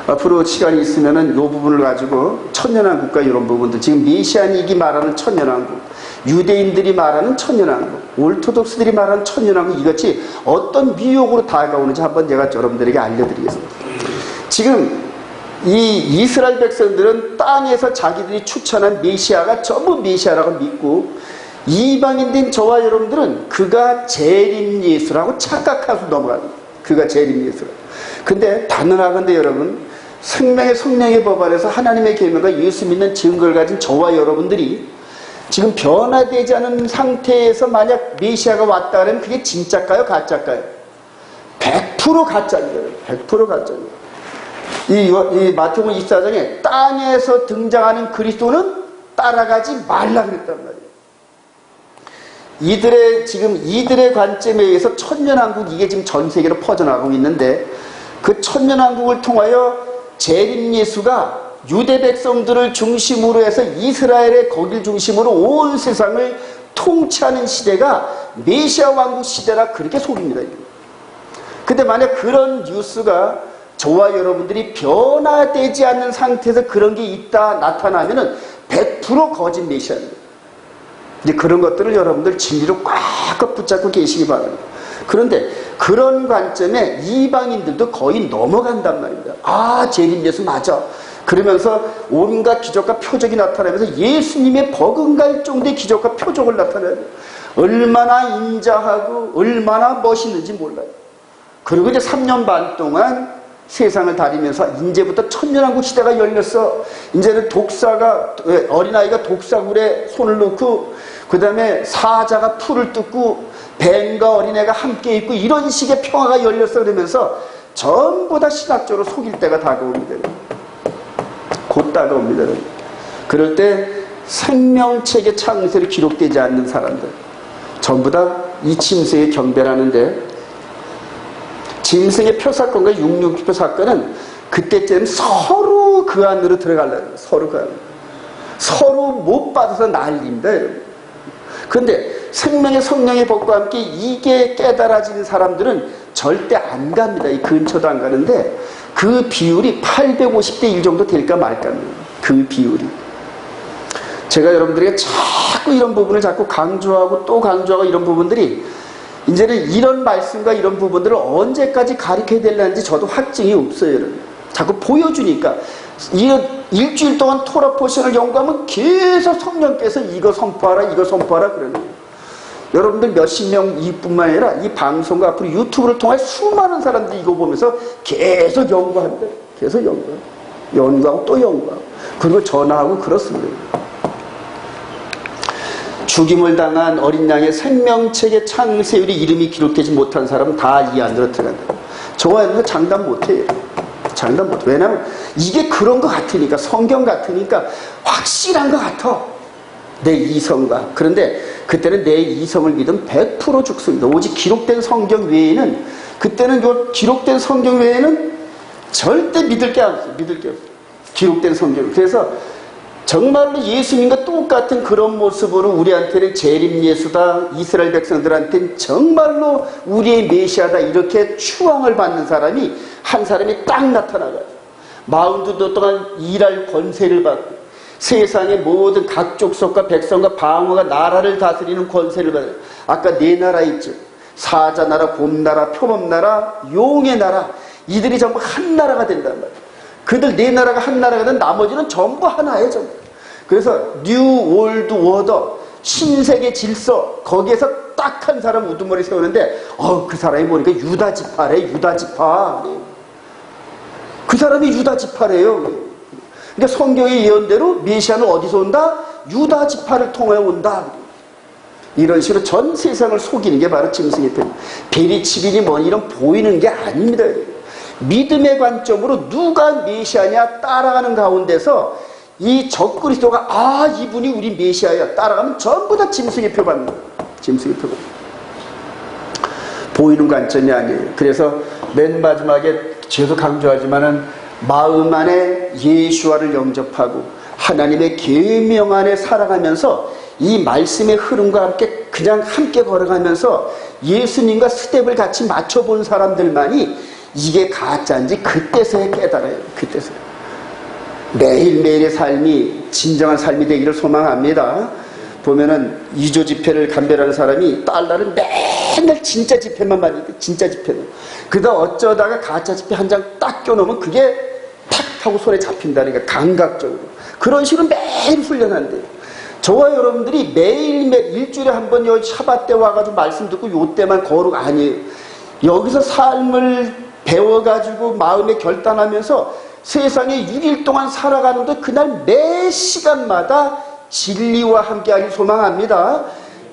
앞으로 시간이 있으면은 이 부분을 가지고 천년왕국과 이런 부분들, 지금 메시안이기 말하는 천년왕국, 유대인들이 말하는 천년왕국, 올토독스들이 말하는 천년왕국, 이것이 어떤 미혹으로 다가오는지 한번 제가 여러분들에게 알려드리겠습니다. 지금 이 이스라엘 백성들은 땅에서 자기들이 추천한 메시아가 전부 메시아라고 믿고, 이방인된 저와 여러분들은 그가 재림 예수라고 착각하고 넘어갑니다. 그가 재림 예수라고. 근데 단언하건대 여러분, 생명의 성령의 법안에서 하나님의 계명과 예수 믿는 증거를 가진 저와 여러분들이 지금 변화되지 않은 상태에서 만약 메시아가 왔다 그러면 그게 진짜일까요? 가짜일까요? 100% 가짜입니다. 100% 가짜입니다. 이 마태복음 24장에 땅에서 등장하는 그리스도는 따라가지 말라 그랬단 말이에요. 이들의 관점에 의해서 천년왕국, 이게 지금 전 세계로 퍼져나가고 있는데, 그 천년왕국을 통하여 재림 예수가 유대 백성들을 중심으로 해서 이스라엘의 거길 중심으로 온 세상을 통치하는 시대가 메시아 왕국 시대라 그렇게 속입니다. 근데 만약 그런 뉴스가 저와 여러분들이 변화되지 않는 상태에서 그런 게 있다 나타나면은 100% 거짓 메시아입니다. 이제 그런 것들을 여러분들 진리로 꽉 붙잡고 계시기 바랍니다. 그런데 그런 관점에 이방인들도 거의 넘어간단 말입니다. 아, 재림 예수 맞아. 그러면서 온갖 기적과 표적이 나타나면서 예수님의 버금갈 정도의 기적과 표적을 나타내요. 얼마나 인자하고 얼마나 멋있는지 몰라요. 그리고 이제 3년 반 동안 세상을 다니면서 이제부터 천년왕국 시대가 열렸어. 이제는 어린아이가 독사굴에 손을 넣고, 그 다음에 사자가 풀을 뜯고 뱀과 어린애가 함께 있고 이런 식의 평화가 열렸어. 그러면서 전부 다 신학적으로 속일 때가 다가옵니다. 곧 다가옵니다. 그럴 때 생명책의 창세를 기록되지 않는 사람들 전부 다 이 짐승에 경배를 하는데, 짐승의 표사건과 666표 사건은 그때쯤 서로 그 안으로 들어가려고 해요. 서로 그 안으로. 서로 못 받아서 난립니다. 그런데 생명의 성령의 법과 함께 이게 깨달아지는 사람들은 절대 안 갑니다. 이 근처도 안 가는데 그 비율이 850대 1 정도 될까 말까 합니다. 그 비율이. 제가 여러분들에게 자꾸 이런 부분을 자꾸 강조하고 또 강조하고 이런 부분들이 이제는 이런 말씀과 이런 부분들을 언제까지 가르쳐야 되려는지 저도 확증이 없어요. 여러분. 자꾸 보여주니까 일주일 동안 토라 포션을 연구하면 계속 성령께서 이거 선포하라 이거 선포하라 그러는 거예요. 여러분들 몇십 명 이뿐만 아니라 이 방송과 앞으로 유튜브를 통해 수많은 사람들이 이거 보면서 계속 연구합니다. 계속 연구하고 또 연구하고 그리고 전화하고 그렇습니다. 죽임을 당한 어린 양의 생명책의 창세율이 이름이 기록되지 못한 사람은 다 이 안으로 들어간다. 저와 여러분 장담 못해요. 장담 못해. 왜냐하면 이게 그런 것 같으니까, 성경 같으니까 확실한 것 같아. 내 이성과. 그런데 그때는 내 이성을 믿으면 100% 죽습니다. 오직 기록된 성경 외에는, 그때는 요 기록된 성경 외에는 절대 믿을 게 없어요. 믿을 게 없어요. 기록된 성경. 그래서 정말로 예수님과 똑같은 그런 모습으로 우리한테는 재림 예수다, 이스라엘 백성들한테는 정말로 우리의 메시아다, 이렇게 추앙을 받는 사람이 한 사람이 딱 나타나가지고 42도 동안 일할 권세를 받고 세상의 모든 각 족속과 백성과 방어가 나라를 다스리는 권세를 받아요. 아까 네 나라 있죠. 사자나라, 곰나라, 표범나라, 용의 나라. 이들이 전부 한 나라가 된단 말이에요. 그들 네 나라가 한 나라가 된 나머지는 전부 하나예요. 전부. 그래서 뉴 월드 워더, 신세계 질서, 거기에서 딱 한 사람 우두머리 세우는데 그 사람이 보니까 유다 지파래. 유다 지파. 그 사람이 유다 지파래요. 그러니까 성경의 예언대로 메시아는 어디서 온다? 유다 지파를 통해 온다. 이런 식으로 전 세상을 속이는 게 바로 짐승의 편. 베리치빈이 뭐니 이런 보이는 게 아닙니다. 믿음의 관점으로 누가 메시아냐 따라가는 가운데서 이 적그리스도가 이분이 우리 메시아야 따라가면 전부 다 짐승의 표받는 거예요. 짐승의 표받는 거예요. 보이는 관점이 아니에요. 그래서 맨 마지막에 계속 강조하지만은 마음 안에 예수와를 영접하고 하나님의 계명 안에 살아가면서 이 말씀의 흐름과 함께 그냥 함께 걸어가면서 예수님과 스텝을 같이 맞춰본 사람들만이 이게 가짜인지 그때서야 깨달아요. 그때서야. 매일매일의 삶이 진정한 삶이 되기를 소망합니다. 보면은 이조 집회를 감별하는 사람이 달러를 맨날 진짜 집회만 받는데 진짜 집회는. 그러다 어쩌다가 가짜 집회 한 장 딱 껴놓으면 그게 탁 하고 손에 잡힌다니까 감각적으로. 그런 식으로 매일 훈련한대요. 저와 여러분들이 매일매일 일주일에 한 번 여기 샤bat 때 와가지고 말씀 듣고 요때만 거룩 아니에요. 여기서 삶을 배워가지고 마음에 결단하면서 세상에 6일 동안 살아가는데 그날 매 시간마다 진리와 함께하길 소망합니다.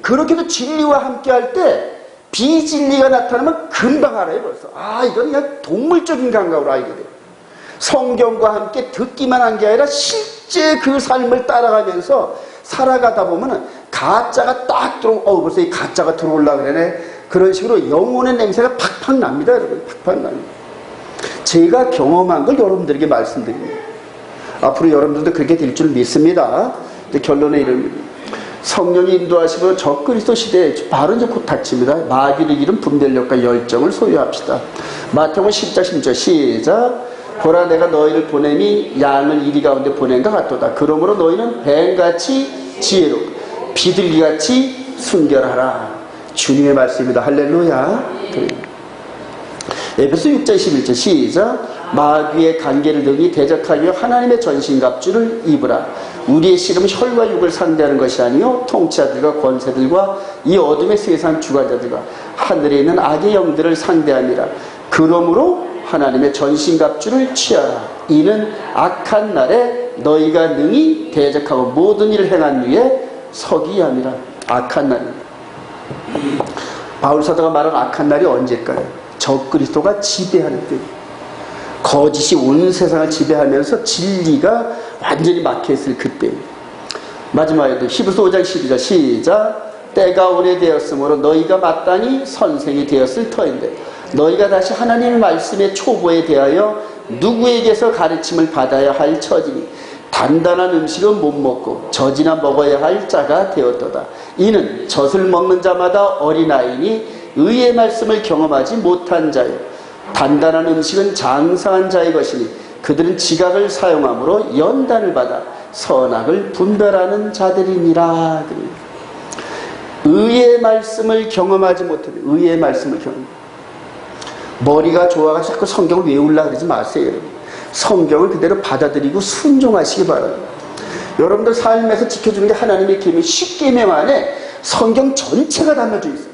그렇게도 진리와 함께할 때 비진리가 나타나면 금방 알아요. 벌써 이건 그냥 동물적인 감각으로 알게 돼요. 성경과 함께 듣기만 한 게 아니라 실제 그 삶을 따라가면서 살아가다 보면은 가짜가 딱 벌써 이 가짜가 들어오려고 그러네. 그런 식으로 영혼의 냄새가 팍팍 납니다. 여러분. 팍팍 납니다. 제가 경험한 걸 여러분들에게 말씀드립니다. 앞으로 여러분들도 그렇게 될 줄 믿습니다. 결론은 이런 성령이 인도하시고 적그리스도 시대에 바로 이제 곧 닥칩니다. 마귀를 이룬 분별력과 열정을 소유합시다. 마태복음 10장 10절 시작. 보라 내가 너희를 보냄이 양을 이리 가운데 보낸 것 같도다. 그러므로 너희는 뱀같이 지혜롭고 비둘기같이 순결하라. 주님의 말씀입니다. 할렐루야. 에베소 6장 11절 시작. 마귀의 관계를 등이 대적하며 하나님의 전신갑주를 입으라. 우리의 씨름은 혈과 육을 상대하는 것이 아니요 통치자들과 권세들과 이 어둠의 세상 주관자들과 하늘에 있는 악의 영들을 상대하니라. 그러므로 하나님의 전신갑주를 취하라. 이는 악한 날에 너희가 능히 대적하고 모든 일을 행한 후에 서기 함이라. 악한 날입니다. 바울사도가 말한 악한 날이 언제일까요? 적그리스도가 지배하는 때, 거짓이 온 세상을 지배하면서 진리가 완전히 막혀있을 그때. 마지막에도 히브리서 5장 12절 시작. 때가 오래되었으므로 너희가 마땅히 선생이 되었을 터인데 너희가 다시 하나님의 말씀의 초보에 대하여 누구에게서 가르침을 받아야 할 처지니 단단한 음식은 못 먹고 젖이나 먹어야 할 자가 되었도다. 이는 젖을 먹는 자마다 어린아이니 의의 말씀을 경험하지 못한 자요 단단한 음식은 장사한 자의 것이니 그들은 지각을 사용함으로 연단을 받아 선악을 분별하는 자들이니라. 의의 말씀을 경험하지 못하면 의의 말씀을 경험. 머리가 좋아가지고 자꾸 성경을 외우려고 그러지 마세요. 성경을 그대로 받아들이고 순종하시기 바랍니다. 여러분들 삶에서 지켜주는 게 하나님의 계명 10계명 안에 성경 전체가 담겨져 있습니다.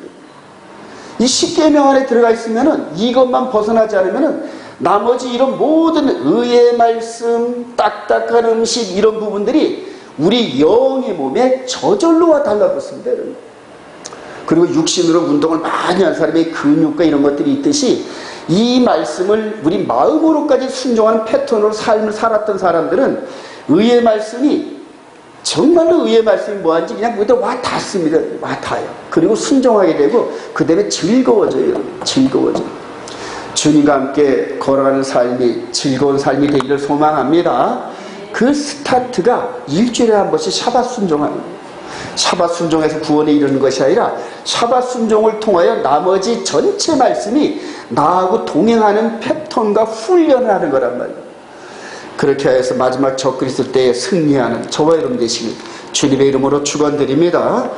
이 10계명 안에 들어가 있으면은 이것만 벗어나지 않으면은 나머지 이런 모든 의의 말씀, 딱딱한 음식 이런 부분들이 우리 영의 몸에 저절로와 달라붙습니다. 여러분. 그리고 육신으로 운동을 많이 한 사람의 근육과 이런 것들이 있듯이 이 말씀을 우리 마음으로까지 순종하는 패턴으로 삶을 살았던 사람들은 의의 말씀이 정말로 의의 말씀이 뭐한지 그냥 거기다 와 닿습니다. 와 닿아요. 그리고 순종하게 되고 그 다음에 즐거워져요. 즐거워져요. 주님과 함께 걸어가는 삶이 즐거운 삶이 되기를 소망합니다. 그 스타트가 일주일에 한 번씩 샤밧 순종하는 거예요. 샤밧 순종에서 구원에 이르는 것이 아니라 샤밧 순종을 통하여 나머지 전체 말씀이 나하고 동행하는 패턴과 훈련을 하는 거란 말이에요. 그렇게 하여서 마지막 적그리스도 때에 승리하는 저와 여러분 되시길 주님의 이름으로 축원드립니다.